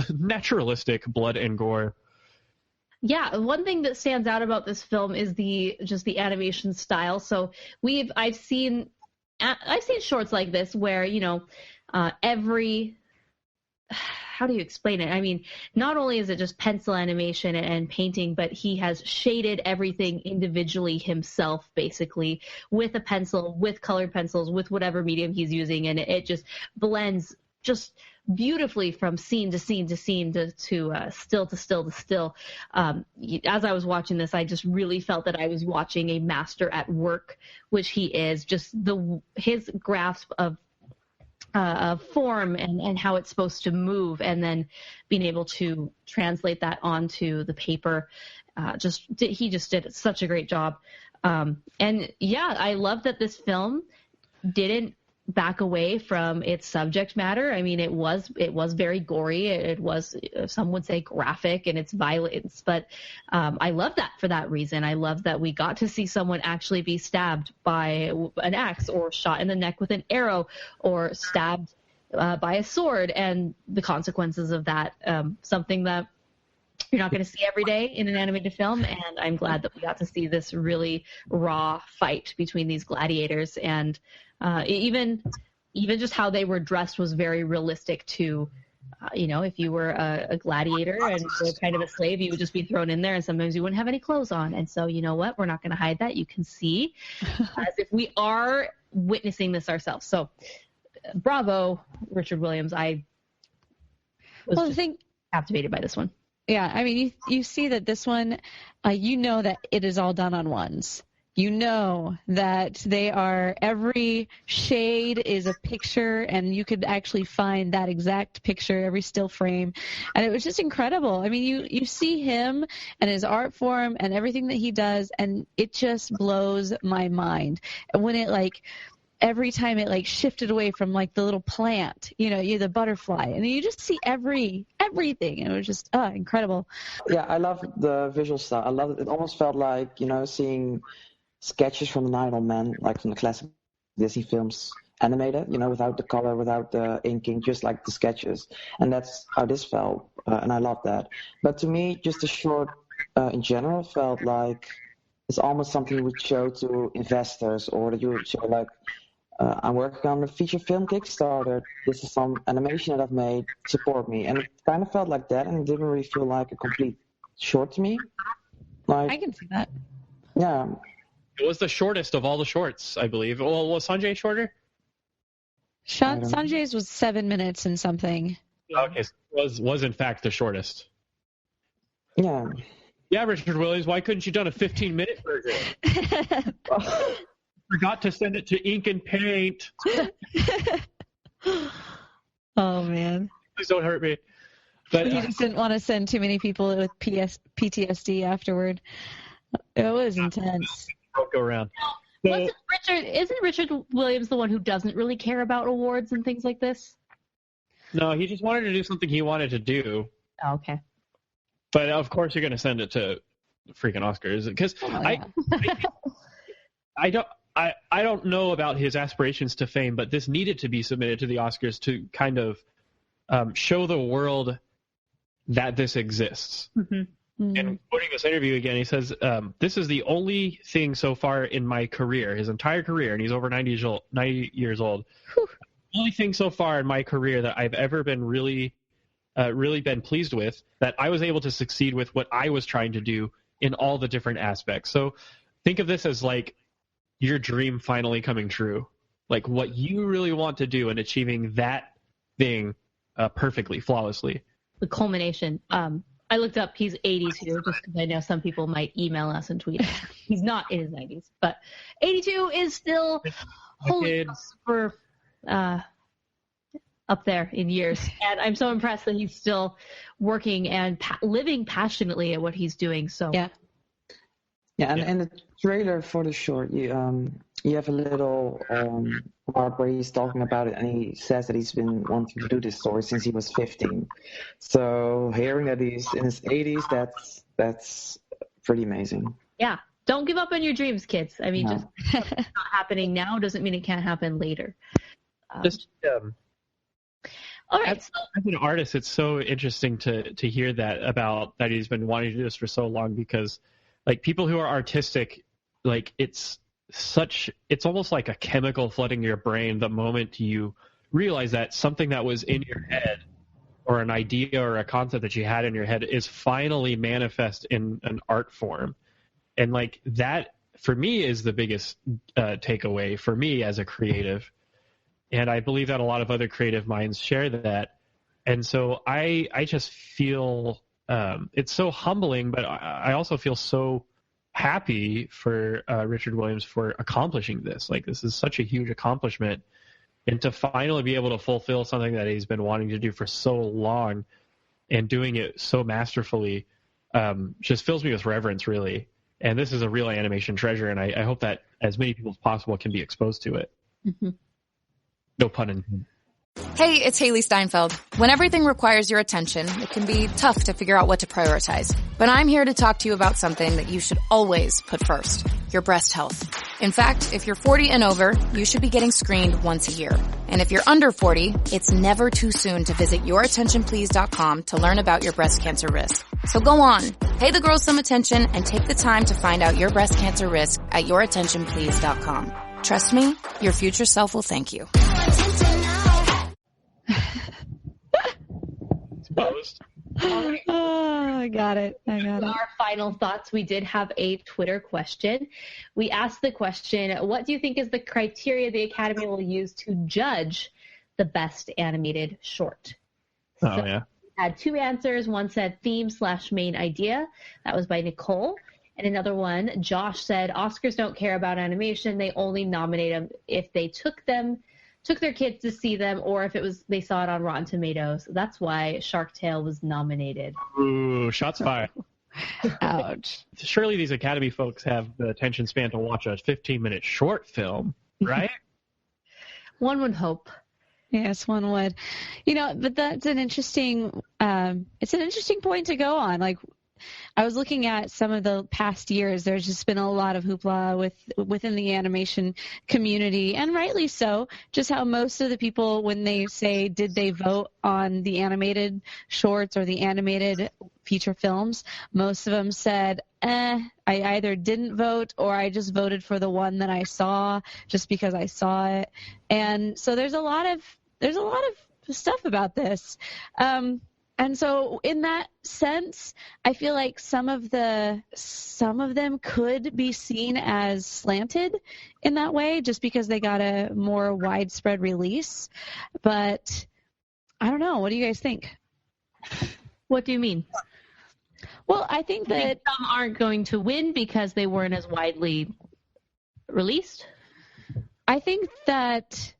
naturalistic blood and gore. Yeah, one thing that stands out about this film is the animation style. So I've seen shorts like this where every, how do you explain it? I mean, not only is it just pencil animation and painting, but he has shaded everything individually himself, basically, with a pencil, with colored pencils, with whatever medium he's using, and it just blends just beautifully from scene to scene to scene to still to still to still. As I was watching this, I just really felt that I was watching a master at work, which he is. Just his grasp of form and how it's supposed to move, and then being able to translate that onto the paper. He just did such a great job. And yeah, I love that this film didn't back away from its subject matter. I mean, it was very gory. It was, some would say, graphic in its violence, but I love that for that reason. I love that we got to see someone actually be stabbed by an axe, or shot in the neck with an arrow, or stabbed by a sword, and the consequences of that. Something that you're not going to see every day in an animated film, and I'm glad that we got to see this really raw fight between these gladiators. And even just how they were dressed was very realistic to, if you were a gladiator and were kind of a slave, you would just be thrown in there, and sometimes you wouldn't have any clothes on. And so, you know what? We're not going to hide that. You can see as if we are witnessing this ourselves. So, bravo, Richard Williams. I was captivated by this one. Yeah, I mean, you see that this one, that it is all done on ones. You know that every shade is a picture, and you could actually find that exact picture, every still frame. And it was just incredible. I mean, you see him and his art form and everything that he does, and it just blows my mind. And when every time it shifted away from the little plant, the butterfly, and you just see everything. And it was just incredible. Yeah, I love the visual style. I love it. It almost felt like, seeing sketches from the Nine Old Men, like from the classic Disney films, animated, without the color, without the inking, just like the sketches. And that's how this felt, and I love that. But to me, just the short in general felt like it's almost something you would show to investors, or that you would show like, I'm working on a feature film Kickstarter. This is some animation that I've made. Support me. And it kind of felt like that, and it didn't really feel like a complete short to me. Like, I can see that. Yeah. It was the shortest of all the shorts, I believe. Well, was Sanjay shorter? Sanjay's was 7 minutes and something. Okay, so it was in fact the shortest. Yeah. Yeah, Richard Williams, why couldn't you done a 15-minute version? Forgot to send it to ink and paint. Oh, man. Please don't hurt me. But he just didn't want to send too many people with PTSD afterward. It was intense. Don't go around. Isn't Richard Williams the one who doesn't really care about awards and things like this? No, he just wanted to do something he wanted to do. Oh, okay. But of course you're going to send it to freaking Oscars, because I don't know about his aspirations to fame, but this needed to be submitted to the Oscars to kind of show the world that this exists. Mm-hmm. Mm-hmm. And quoting this interview again, he says, this is the only thing so far in my career, his entire career, and he's over 90 years old. Whew. The only thing so far in my career that I've ever been really been pleased with, that I was able to succeed with what I was trying to do in all the different aspects. So think of this as like your dream finally coming true, like what you really want to do and achieving that thing perfectly, flawlessly. The culmination. I looked up, he's 82, just because I know some people might email us and tweet. He's not in his 90s, but 82 is still super up there in years. And I'm so impressed that he's still working and living passionately at what he's doing. So yeah, and the trailer for the short, you have a little part where he's talking about it, and he says that he's been wanting to do this story since he was 15. So hearing that he's in his 80s, that's pretty amazing. Yeah, don't give up on your dreams, kids. I mean, just it's not happening now doesn't mean it can't happen later. All right. As an artist, it's so interesting to hear that about that he's been wanting to do this for so long, because like people who are artistic, like it's almost like a chemical flooding your brain the moment you realize that something that was in your head, or an idea or a concept that you had in your head, is finally manifest in an art form. And like that for me is the biggest takeaway for me as a creative. And I believe that a lot of other creative minds share that. And so I just feel it's so humbling, but I also feel so happy for Richard Williams for accomplishing this. Like, this is such a huge accomplishment. And to finally be able to fulfill something that he's been wanting to do for so long and doing it so masterfully just fills me with reverence, really. And this is a real animation treasure, and I hope that as many people as possible can be exposed to it. Mm-hmm. No pun intended. Hey, it's Haley Steinfeld. When everything requires your attention, it can be tough to figure out what to prioritize. But I'm here to talk to you about something that you should always put first, your breast health. In fact, if you're 40 and over, you should be getting screened once a year. And if you're under 40, it's never too soon to visit yourattentionplease.com to learn about your breast cancer risk. So go on, pay the girls some attention and take the time to find out your breast cancer risk at yourattentionplease.com. Trust me, your future self will thank you. Oh, I got it. Our final thoughts. We did have a Twitter question. We asked the question, what do you think is the criteria the Academy will use to judge the best animated short? Oh, yeah. We had two answers. One said theme/main idea. That was by Nicole. And another one, Josh said, Oscars don't care about animation. They only nominate them if they took their kids to see them, or if they saw it on Rotten Tomatoes. That's why Shark Tale was nominated. Ooh, shots fired. Ouch. Surely these Academy folks have the attention span to watch a 15-minute short film, right? One would hope. Yes, one would. But that's an interesting. It's an interesting point to go on. Like, I was looking at some of the past years. There's just been a lot of hoopla within the animation community, and rightly so, just how most of the people, when they say, did they vote on the animated shorts or the animated feature films, most of them said, I either didn't vote or I just voted for the one that I saw just because I saw it. And so there's a lot of stuff about this. And so in that sense, I feel like some of them could be seen as slanted in that way just because they got a more widespread release. But I don't know. What do you guys think? What do you mean? Well, I think that some aren't going to win because they weren't as widely released. I think that,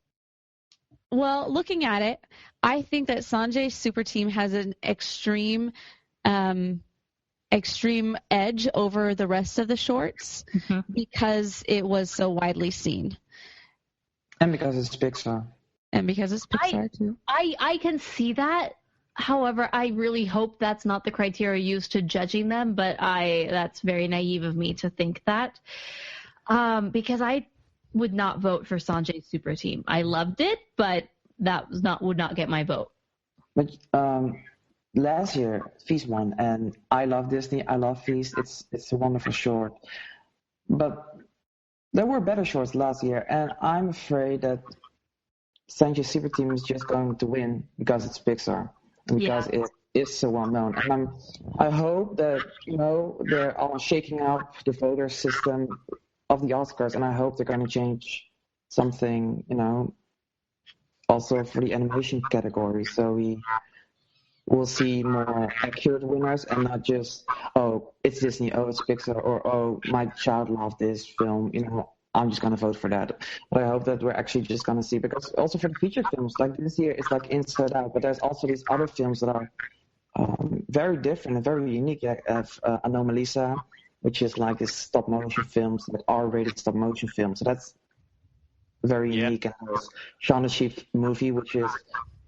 well, looking at it, I think that Sanjay's super team has an extreme edge over the rest of the shorts because it was so widely seen. And because it's Pixar. And because it's Pixar, too. I can see that. However, I really hope that's not the criteria used to judging them, but that's very naive of me to think that. Because I would not vote for Sanjay's super team. I loved it, but that would not get my vote. But last year, Feast won, and I love Disney. I love Feast. It's a wonderful short. But there were better shorts last year, and I'm afraid that Sanjay's super team is just going to win because it's Pixar. Because it is so well known. And I hope that, they're all shaking up the voter system of the Oscars, and I hope they're going to change something, also for the animation category. So we will see more accurate winners and not just, oh, it's Disney, oh, it's Pixar, or oh, my child loved this film, I'm just going to vote for that. But I hope that we're actually just going to see, because also for the feature films, like this year, it's like Inside Out, but there's also these other films that are very different and very unique. You have Anomalisa, which is like this stop-motion films, like R-rated stop-motion films. So that's very unique. And there's Shaun the Sheep movie, which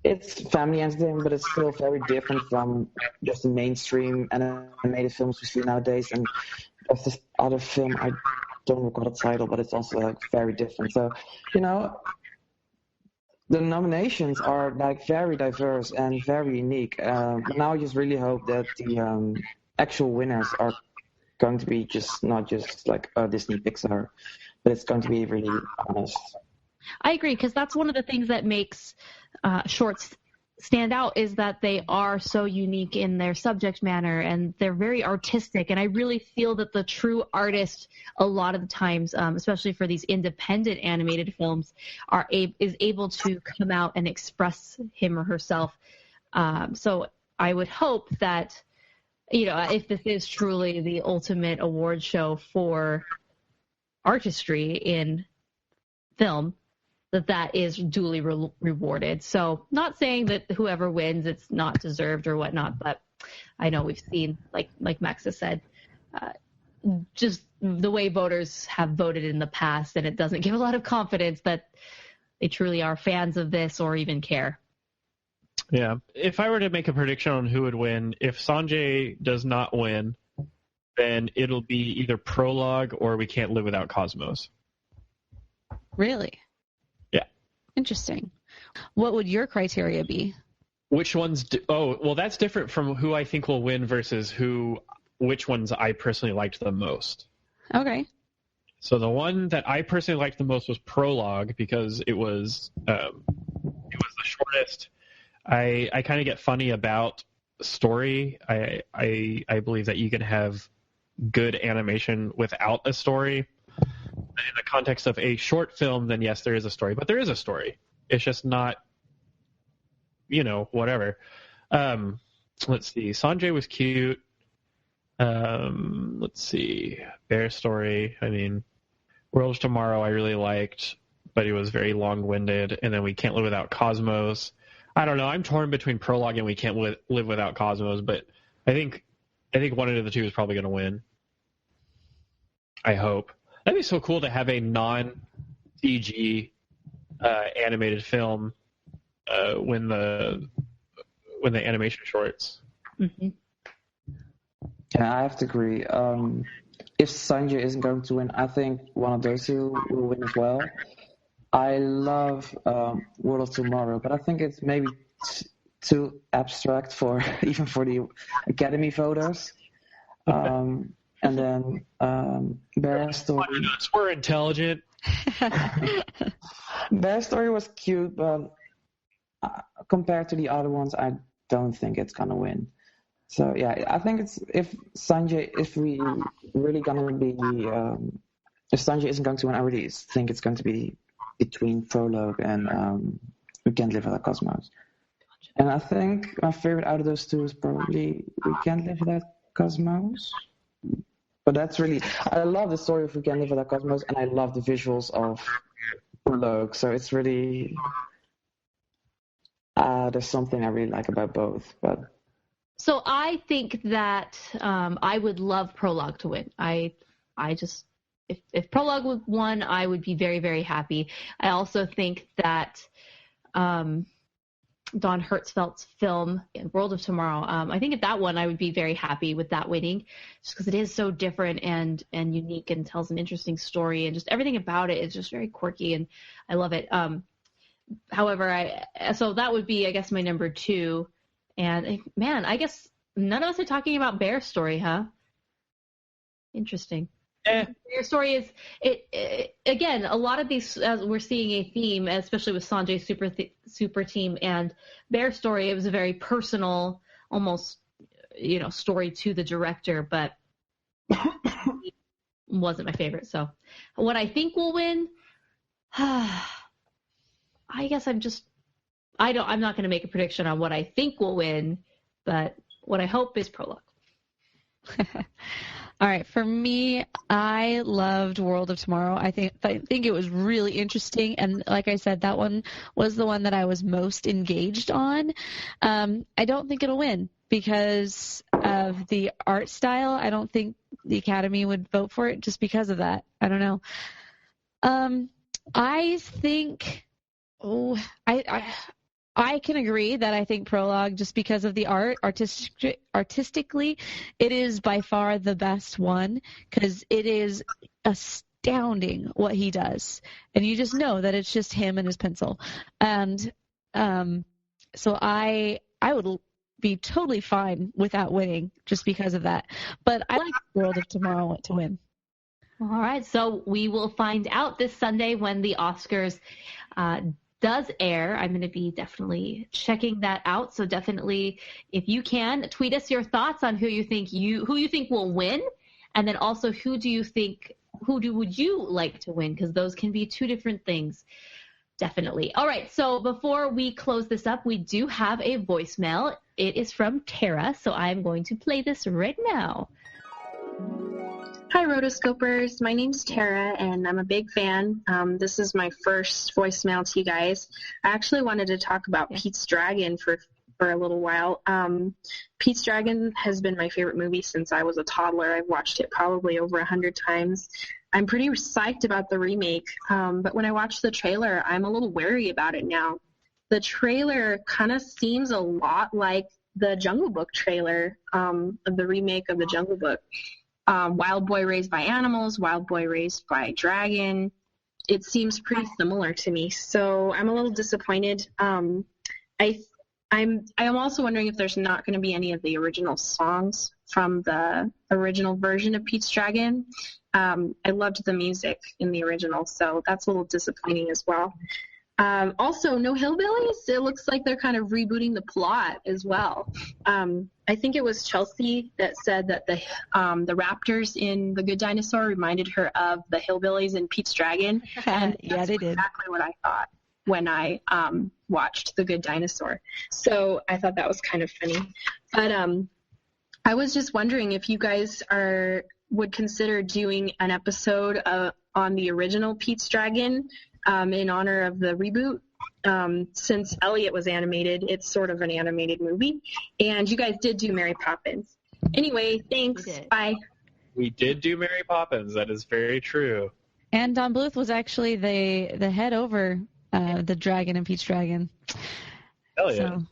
it's family entertainment, but it's still very different from just the mainstream animated films we see nowadays. And there's this other film, I don't recall the title, but it's also like very different. So, the nominations are like very diverse and very unique. Now I just really hope that the actual winners are going to be not just like Disney Pixar, but it's going to be really honest. I agree, because that's one of the things that makes shorts stand out, is that they are so unique in their subject matter and they're very artistic. And I really feel that the true artist, a lot of the times, especially for these independent animated films, is able to come out and express him or herself. So I would hope that, if this is truly the ultimate award show for artistry in film, that is duly rewarded. So not saying that whoever wins, it's not deserved or whatnot, but I know we've seen, like Max has said, just the way voters have voted in the past, and it doesn't give a lot of confidence that they truly are fans of this or even care. Yeah. If I were to make a prediction on who would win, if Sanjay does not win, then it'll be either Prologue or We Can't Live Without Cosmos. Really? Yeah. Interesting. What would your criteria be? Which ones? That's different from who I think will win versus which ones I personally liked the most. Okay. So the one that I personally liked the most was Prologue, because it was the shortest. I kind of get funny about story. I believe that you can have good animation without a story. In the context of a short film, then yes, there is a story, but there is a story. It's just not, whatever. Let's see. Sanjay was cute. Let's see. Bear Story. I mean, World of Tomorrow I really liked, but it was very long-winded. And then We Can't Live Without Cosmos. I don't know. I'm torn between Prologue and We Can't Live Without Cosmos, but I think one of the two is probably going to win. I hope. That'd be so cool to have a non-CG animated film win the animation shorts. Mm-hmm. Yeah, I have to agree. If Sanjay isn't going to win, I think one of those two will win as well. I love World of Tomorrow, but I think it's maybe too abstract for even for the Academy voters. And then Bear Story. We're intelligent. Bear Story was cute, but compared to the other ones, I don't think it's gonna win. So yeah, I think it's if Sanjay isn't going to win, I really think it's going to be between Prologue and We Can't Live Without Cosmos. And I think my favorite out of those two is probably We Can't Live Without Cosmos. But that's really, I love the story of We Can't Live Without Cosmos, and I love the visuals of Prologue. So it's really, there's something I really like about both. But so I think that I would love Prologue to win. I just, if Prologue won, I would be very, very happy. I also think that Don Hertzfeldt's film, World of Tomorrow, I think if that won, I would be very happy with that winning, just because it is so different and unique and tells an interesting story, and just everything about it is just very quirky, and I love it. However, so that would be, I guess, my number two. And man, I guess none of us are talking about Bear Story, huh? Interesting. Bear Story is it again. A lot of these, we're seeing a theme, especially with Sanjay's super team and Bear Story. It was a very personal, almost story to the director, but wasn't my favorite. So, what I think will win, I guess I'm not going to make a prediction on what I think will win, but what I hope is Prologue. All right, for me, I loved World of Tomorrow. I think it was really interesting, and like I said, that one was the one that I was most engaged on. I don't think it'll win because of the art style. I don't think the Academy would vote for it just because of that. I don't know. I think, I can agree that I think Prologue, just because of the art, artistically, it is by far the best one, because it is astounding what he does. And you just know that it's just him and his pencil. And so I would be totally fine without winning just because of that. But I like World of Tomorrow to win. All right, so we will find out this Sunday when the Oscars does air. I'm going to be definitely checking that out. So definitely, if you can, tweet us your thoughts on who you think will win, and then also who would you like to win? Because those can be two different things. Definitely. All right. So before we close this up, we do have a voicemail. It is from Tara. So I'm going to play this right now. Hi, Rotoscopers. My name's Tara, and I'm a big fan. This is my first voicemail to you guys. I actually wanted to talk about Pete's Dragon for a little while. Pete's Dragon has been my favorite movie since I was a toddler. I've watched it probably over 100 times. I'm pretty psyched about the remake, but when I watched the trailer, I'm a little wary about it now. The trailer kind of seems a lot like the Jungle Book trailer of the remake of the Jungle Book. Wild Boy Raised by Animals, Wild Boy Raised by Dragon. It seems pretty similar to me, so I'm a little disappointed. I'm also wondering if there's not going to be any of the original songs from the original version of Pete's Dragon. I loved the music in the original, so that's a little disappointing as well. Also, no hillbillies. It looks like they're kind of rebooting the plot as well. I think it was Chelsea that said that the raptors in The Good Dinosaur reminded her of the hillbillies in Pete's Dragon. And yeah, they did. Exactly what I thought when I watched The Good Dinosaur. So I thought that was kind of funny. But I was just wondering if you guys would consider doing an episode on the original Pete's Dragon in honor of the reboot. Since Elliot was animated, it's sort of an animated movie. And you guys did do Mary Poppins. Anyway, thanks. Bye. We did do Mary Poppins. That is very true. And Don Bluth was actually the head over the dragon in Pete's Dragon. Hell yeah. So,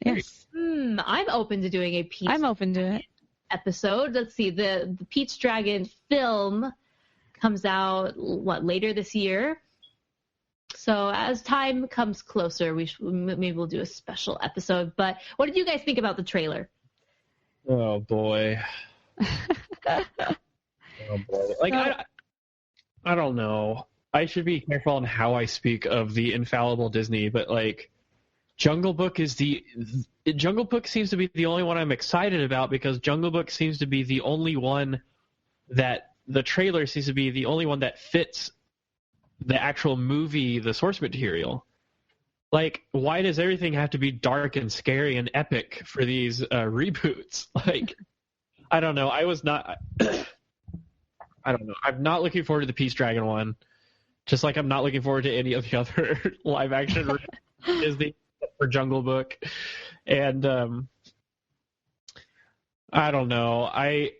yes. I'm open to doing a Pete's I'm open to it. episode. Let's see, the Pete's Dragon film comes out, later this year? So as time comes closer, maybe we'll do a special episode. But what did you guys think about the trailer? Oh, boy. Oh, boy. Like, I don't know. I should be careful on how I speak of the infallible Disney, but, like, Jungle Book seems to be the only one I'm excited about, because Jungle Book seems to be the only one that the trailer seems to be the only one that fits the actual movie, the source material. Like, why does everything have to be dark and scary and epic for these reboots? Like, I don't know. I don't know. I'm not looking forward to the Pete's Dragon one, just like I'm not looking forward to any of the other live action Disney for Jungle Book. And I don't know. I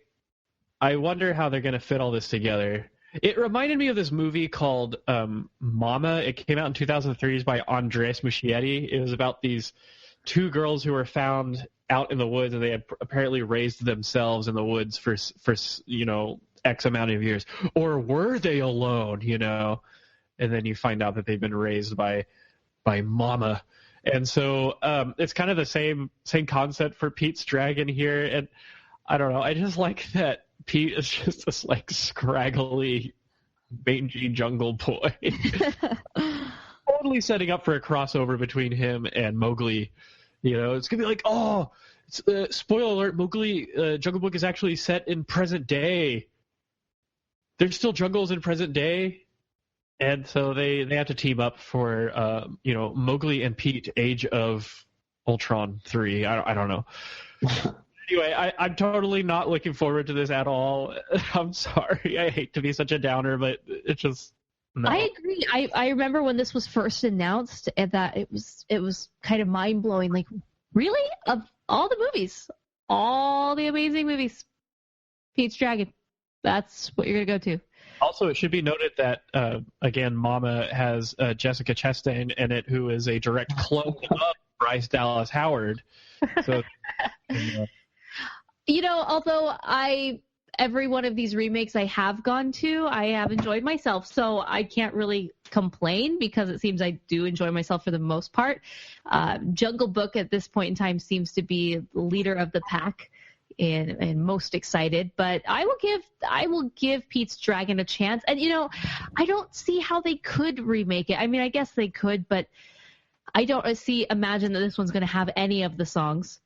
wonder how they're going to fit all this together. It reminded me of this movie called Mama. It came out in 2003 by Andres Muschietti. It was about these two girls who were found out in the woods, and they had apparently raised themselves in the woods for X amount of years. Or were they alone, And then you find out that they've been raised by Mama. And so it's kind of the same concept for Pete's Dragon here. And I don't know. I just like that Pete is just this, like, scraggly, mangy jungle boy. Totally setting up for a crossover between him and Mowgli. It's going to be like, spoiler alert, Mowgli, Jungle Book is actually set in present day. There's still jungles in present day. And so they have to team up for, Mowgli and Pete, Age of Ultron 3. I don't know. Anyway, I'm totally not looking forward to this at all. I'm sorry. I hate to be such a downer, but it's just... No. I agree. I remember when this was first announced, and that it was kind of mind-blowing. Like, really? Of all the movies, all the amazing movies, Pete's Dragon, that's what you're going to go to. Also, it should be noted that, again, Mama has Jessica Chastain in it, who is a direct clone of Bryce Dallas Howard. So... although every one of these remakes I have gone to, I have enjoyed myself. So I can't really complain, because it seems I do enjoy myself for the most part. Jungle Book at this point in time seems to be the leader of the pack and most excited. But I will give Pete's Dragon a chance. And, I don't see how they could remake it. I mean, I guess they could, but I don't imagine that this one's going to have any of the songs.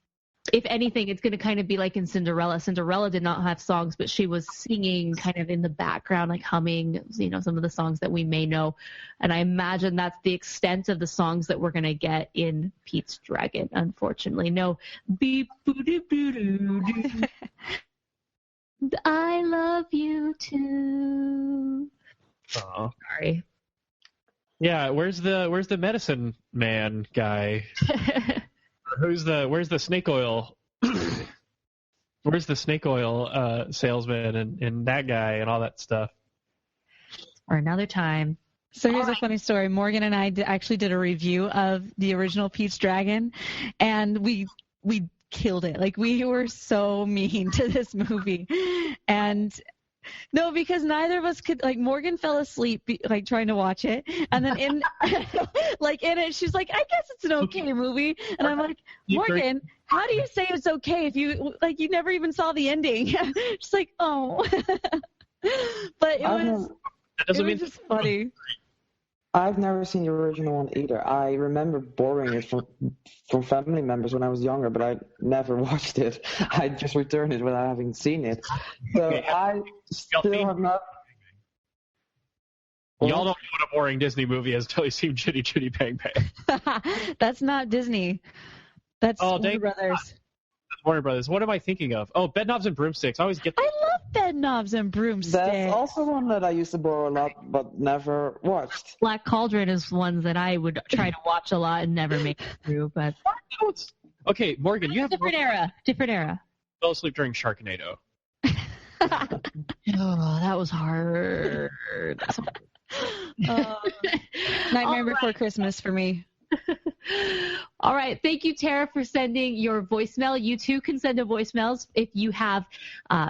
If anything, it's going to kind of be like in Cinderella. Cinderella did not have songs, but she was singing kind of in the background, like humming, some of the songs that we may know. And I imagine that's the extent of the songs that we're going to get in Pete's Dragon, unfortunately. No beep boo boo I love you too. Oh, sorry. Yeah, where's the medicine man guy? Where's the snake oil? Where's the snake oil salesman and that guy and all that stuff? Or another time. So here's a funny story. Morgan and I actually did a review of the original Pete's Dragon, and we killed it. Like, we were so mean to this movie. And no, because neither of us could, like, Morgan fell asleep, like, trying to watch it. And then in it, she's like, I guess it's an okay movie. And I'm like, Morgan, how do you say it's okay if you never even saw the ending? She's like, oh. But it was just funny. I've never seen the original one either. I remember borrowing it from family members when I was younger, but I never watched it. I just returned it without having seen it. So I still have not... Y'all don't know what a boring Disney movie is until you see Chitty Chitty Bang Bang. That's not Disney. That's Warner Brothers. Warner Brothers. What am I thinking of? Oh, Bedknobs and Broomsticks. I always get... I love Bedknobs and Broomsticks. That's also one that I used to borrow a lot, but never watched. Black Cauldron is one that I would try to watch a lot and never make it through. But okay, Morgan, you have different era. Fell asleep during Sharknado. Oh, that was hard. Nightmare Before Christmas for me. All right. Thank you, Tara, for sending your voicemail. You too can send a voicemails if you have,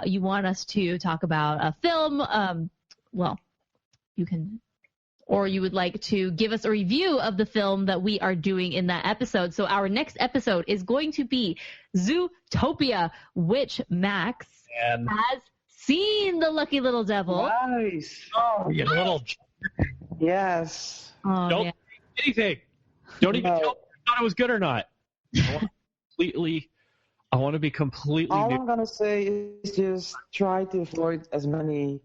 you want us to talk about a film. Well, you can, or you would like to give us a review of the film that we are doing in that episode. So our next episode is going to be Zootopia, which Max has seen. The lucky little devil. Nice. Oh, you little. Yes. Oh, Don't yeah. do anything. Don't even tell me if you thought it was good or not. I want to be completely. All I'm gonna say is just try to avoid as many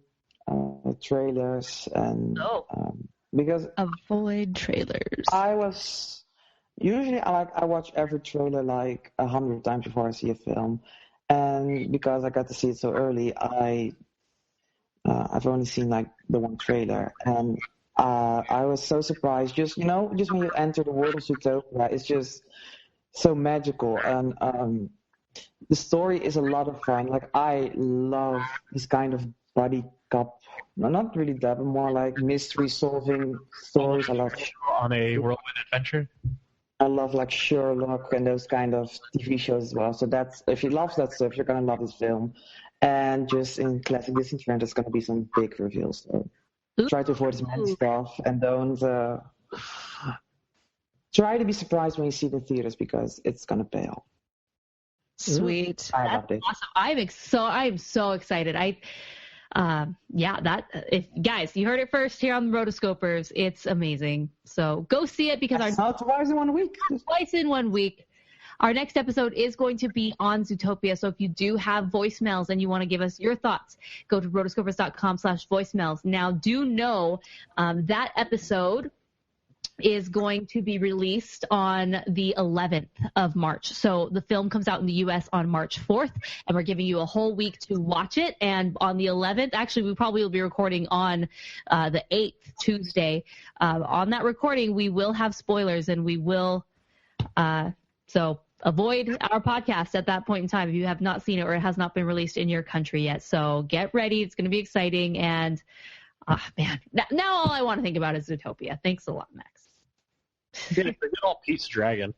trailers and because avoid trailers. I watch every trailer like 100 times before I see a film, and because I got to see it so early, I've only seen like the one trailer, and I was so surprised. Just when you enter the world of Zootopia, it's just so magical, and the story is a lot of fun. Like, I love this kind of buddy cop. No, not really that, but more like mystery solving stories. I love on a whirlwind adventure. I love like Sherlock and those kind of TV shows as well. So that's, if you love that stuff, you're gonna love this film. And just in classic Disney trend, there's gonna be some big reveals. So try to avoid as many stuff, and don't try to be surprised when you see it in theaters, because it's gonna pay off. Sweet. I loved it. Awesome. I'm so excited. If guys, you heard it first here on the Rotoscopers. It's amazing. So go see it, because twice in 1 week. Twice in 1 week. Our next episode is going to be on Zootopia. So if you do have voicemails and you want to give us your thoughts, go to rotoscopers.com/voicemails. Now, do know that episode is going to be released on the 11th of March. So the film comes out in the U.S. on March 4th, and we're giving you a whole week to watch it. And on the 11th, actually, we probably will be recording on the 8th, Tuesday. On that recording, we will have spoilers, and we will so avoid our podcast at that point in time if you have not seen it or it has not been released in your country yet. So get ready. It's going to be exciting. And, man, now all I want to think about is Zootopia. Thanks a lot, Max. Forget all Pete's Dragon.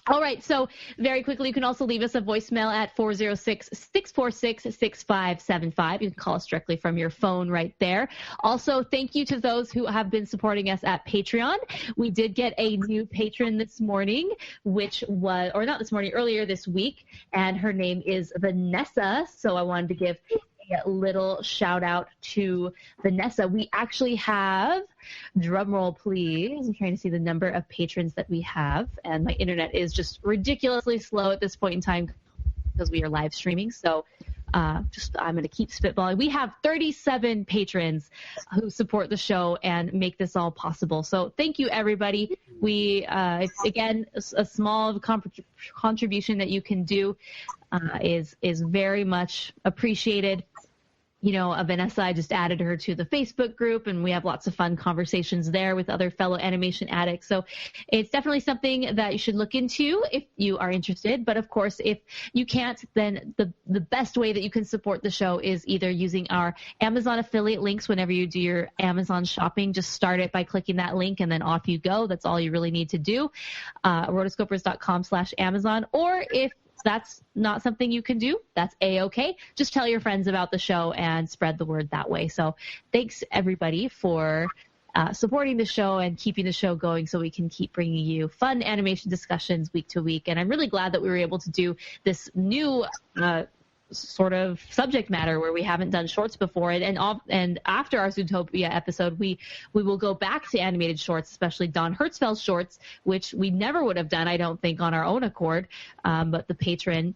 All right, so very quickly, you can also leave us a voicemail at 406-646-6575. You can call us directly from your phone right there. Also, thank you to those who have been supporting us at Patreon. We did get a new patron this morning, earlier this week, and her name is Vanessa. So I wanted to give a little shout out to Vanessa. We actually have, drum roll please, I'm trying to see the number of patrons that we have, and my internet is just ridiculously slow at this point in time because we are live streaming. So I'm going to keep spitballing. We have 37 patrons who support the show and make this all possible. So thank you, everybody. It's, again, a small contribution that you can do is very much appreciated. Vanessa, I just added her to the Facebook group, and we have lots of fun conversations there with other fellow animation addicts. So it's definitely something that you should look into if you are interested. But, of course, if you can't, then the best way that you can support the show is either using our Amazon affiliate links whenever you do your Amazon shopping. Just start it by clicking that link, and then off you go. That's all you really need to do. Rotoscopers.com/Amazon. Or if that's not something you can do, that's A-okay. Just tell your friends about the show and spread the word that way. So thanks, everybody, for supporting the show and keeping the show going so we can keep bringing you fun animation discussions week to week. And I'm really glad that we were able to do this new sort of subject matter where we haven't done shorts before. And after our Zootopia episode, we will go back to animated shorts, especially Don Hertzfeld's shorts, which we never would have done, I don't think, on our own accord. But the patrons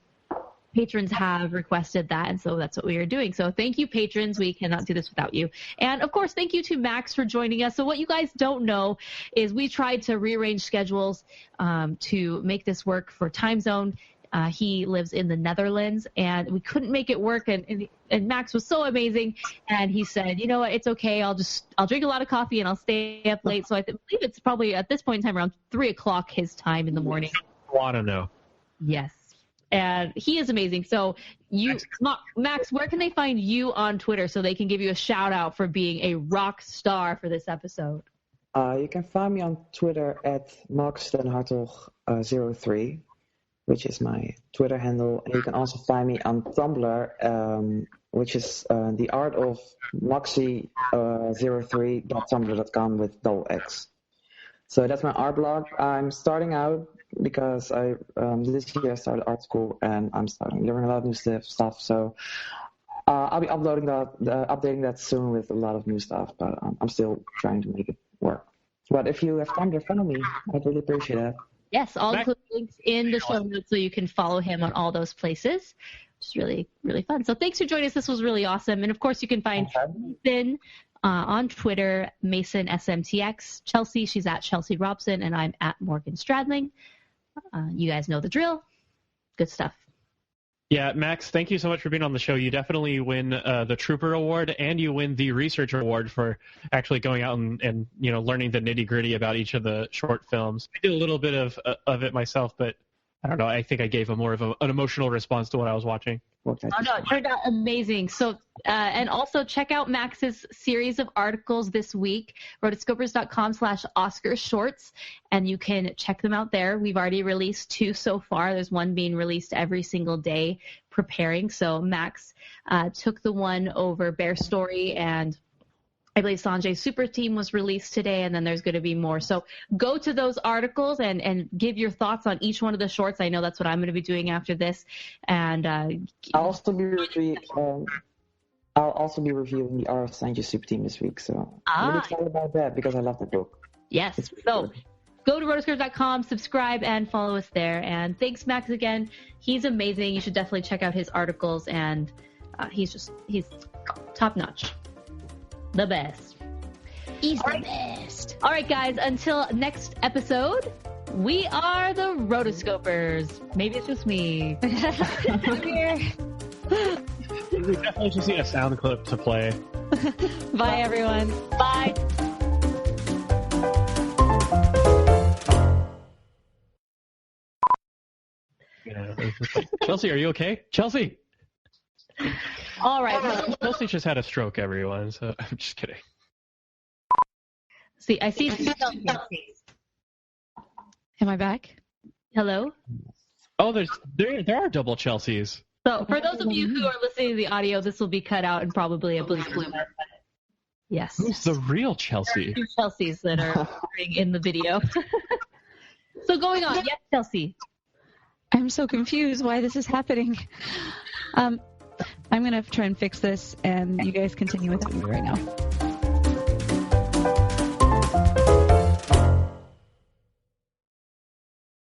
have requested that, and so that's what we are doing. So thank you, patrons. We cannot do this without you. And, of course, thank you to Max for joining us. So what you guys don't know is we tried to rearrange schedules to make this work for time zone. He lives in the Netherlands, and we couldn't make it work. And Max was so amazing, and he said, "You know what? It's okay. I'll drink a lot of coffee and I'll stay up late." So I believe it's probably at this point in time around 3:00 his time in the morning. I want to know. Yes, and he is amazing. So Max, where can they find you on Twitter so they can give you a shout out for being a rock star for this episode? You can find me on Twitter at Hartog03, which is my Twitter handle. And you can also find me on Tumblr, which is the art of moxie03.tumblr.com with double X. So that's my art blog. I'm starting out because this year I started art school and I'm learning a lot of new stuff. So I'll be updating that soon with a lot of new stuff, but I'm still trying to make it work. But if you have time to follow me, I'd really appreciate that. Yes, I'll include links in the show notes so you can follow him on all those places. It's really, really fun. So thanks for joining us. This was really awesome. And, of course, you can find Mason on Twitter, MasonSMTX. Chelsea, she's at Chelsea Robson, and I'm at Morgan Stradling. You guys know the drill. Good stuff. Yeah, Max, thank you so much for being on the show. You definitely win the Trooper Award, and you win the Research Award for actually going out and learning the nitty-gritty about each of the short films. I did a little bit of it myself, but I don't know. I think I gave more of an emotional response to what I was watching. Oh, no, it turned out amazing. So, and also check out Max's series of articles this week, rotoscopers.com/Oscar Shorts, and you can check them out there. We've already released 2 so far. There's one being released every single day preparing. So Max took the one over Bear Story, and I believe Sanjay's Super Team was released today, and then there's going to be more. So go to those articles and give your thoughts on each one of the shorts. I know that's what I'm going to be doing after this. And I'll also be reviewing the R of Sanjay's Super Team this week. So I'm really excited about that because I love the book. Yes. So go to rotoscopers.com, subscribe, and follow us there. And thanks, Max, again. He's amazing. You should definitely check out his articles, and he's top notch. The best. He's the best. All right, guys, until next episode, we are the Rotoscopers. Maybe it's just me. We definitely just need a sound clip to play. Bye, everyone. Bye. Chelsea, are you okay? Chelsea! All right. Chelsea just had a stroke, everyone, so I'm just kidding. See, I see. Am I back? Hello? Oh, there are double Chelseas. So for those of you who are listening to the audio, this will be cut out and probably a blue. Yes. Who's the real Chelsea? 2 Chelseas that are in the video. So going on. Yes, Chelsea. I'm so confused why this is happening. I'm going to try and fix this, and you guys continue without me right now.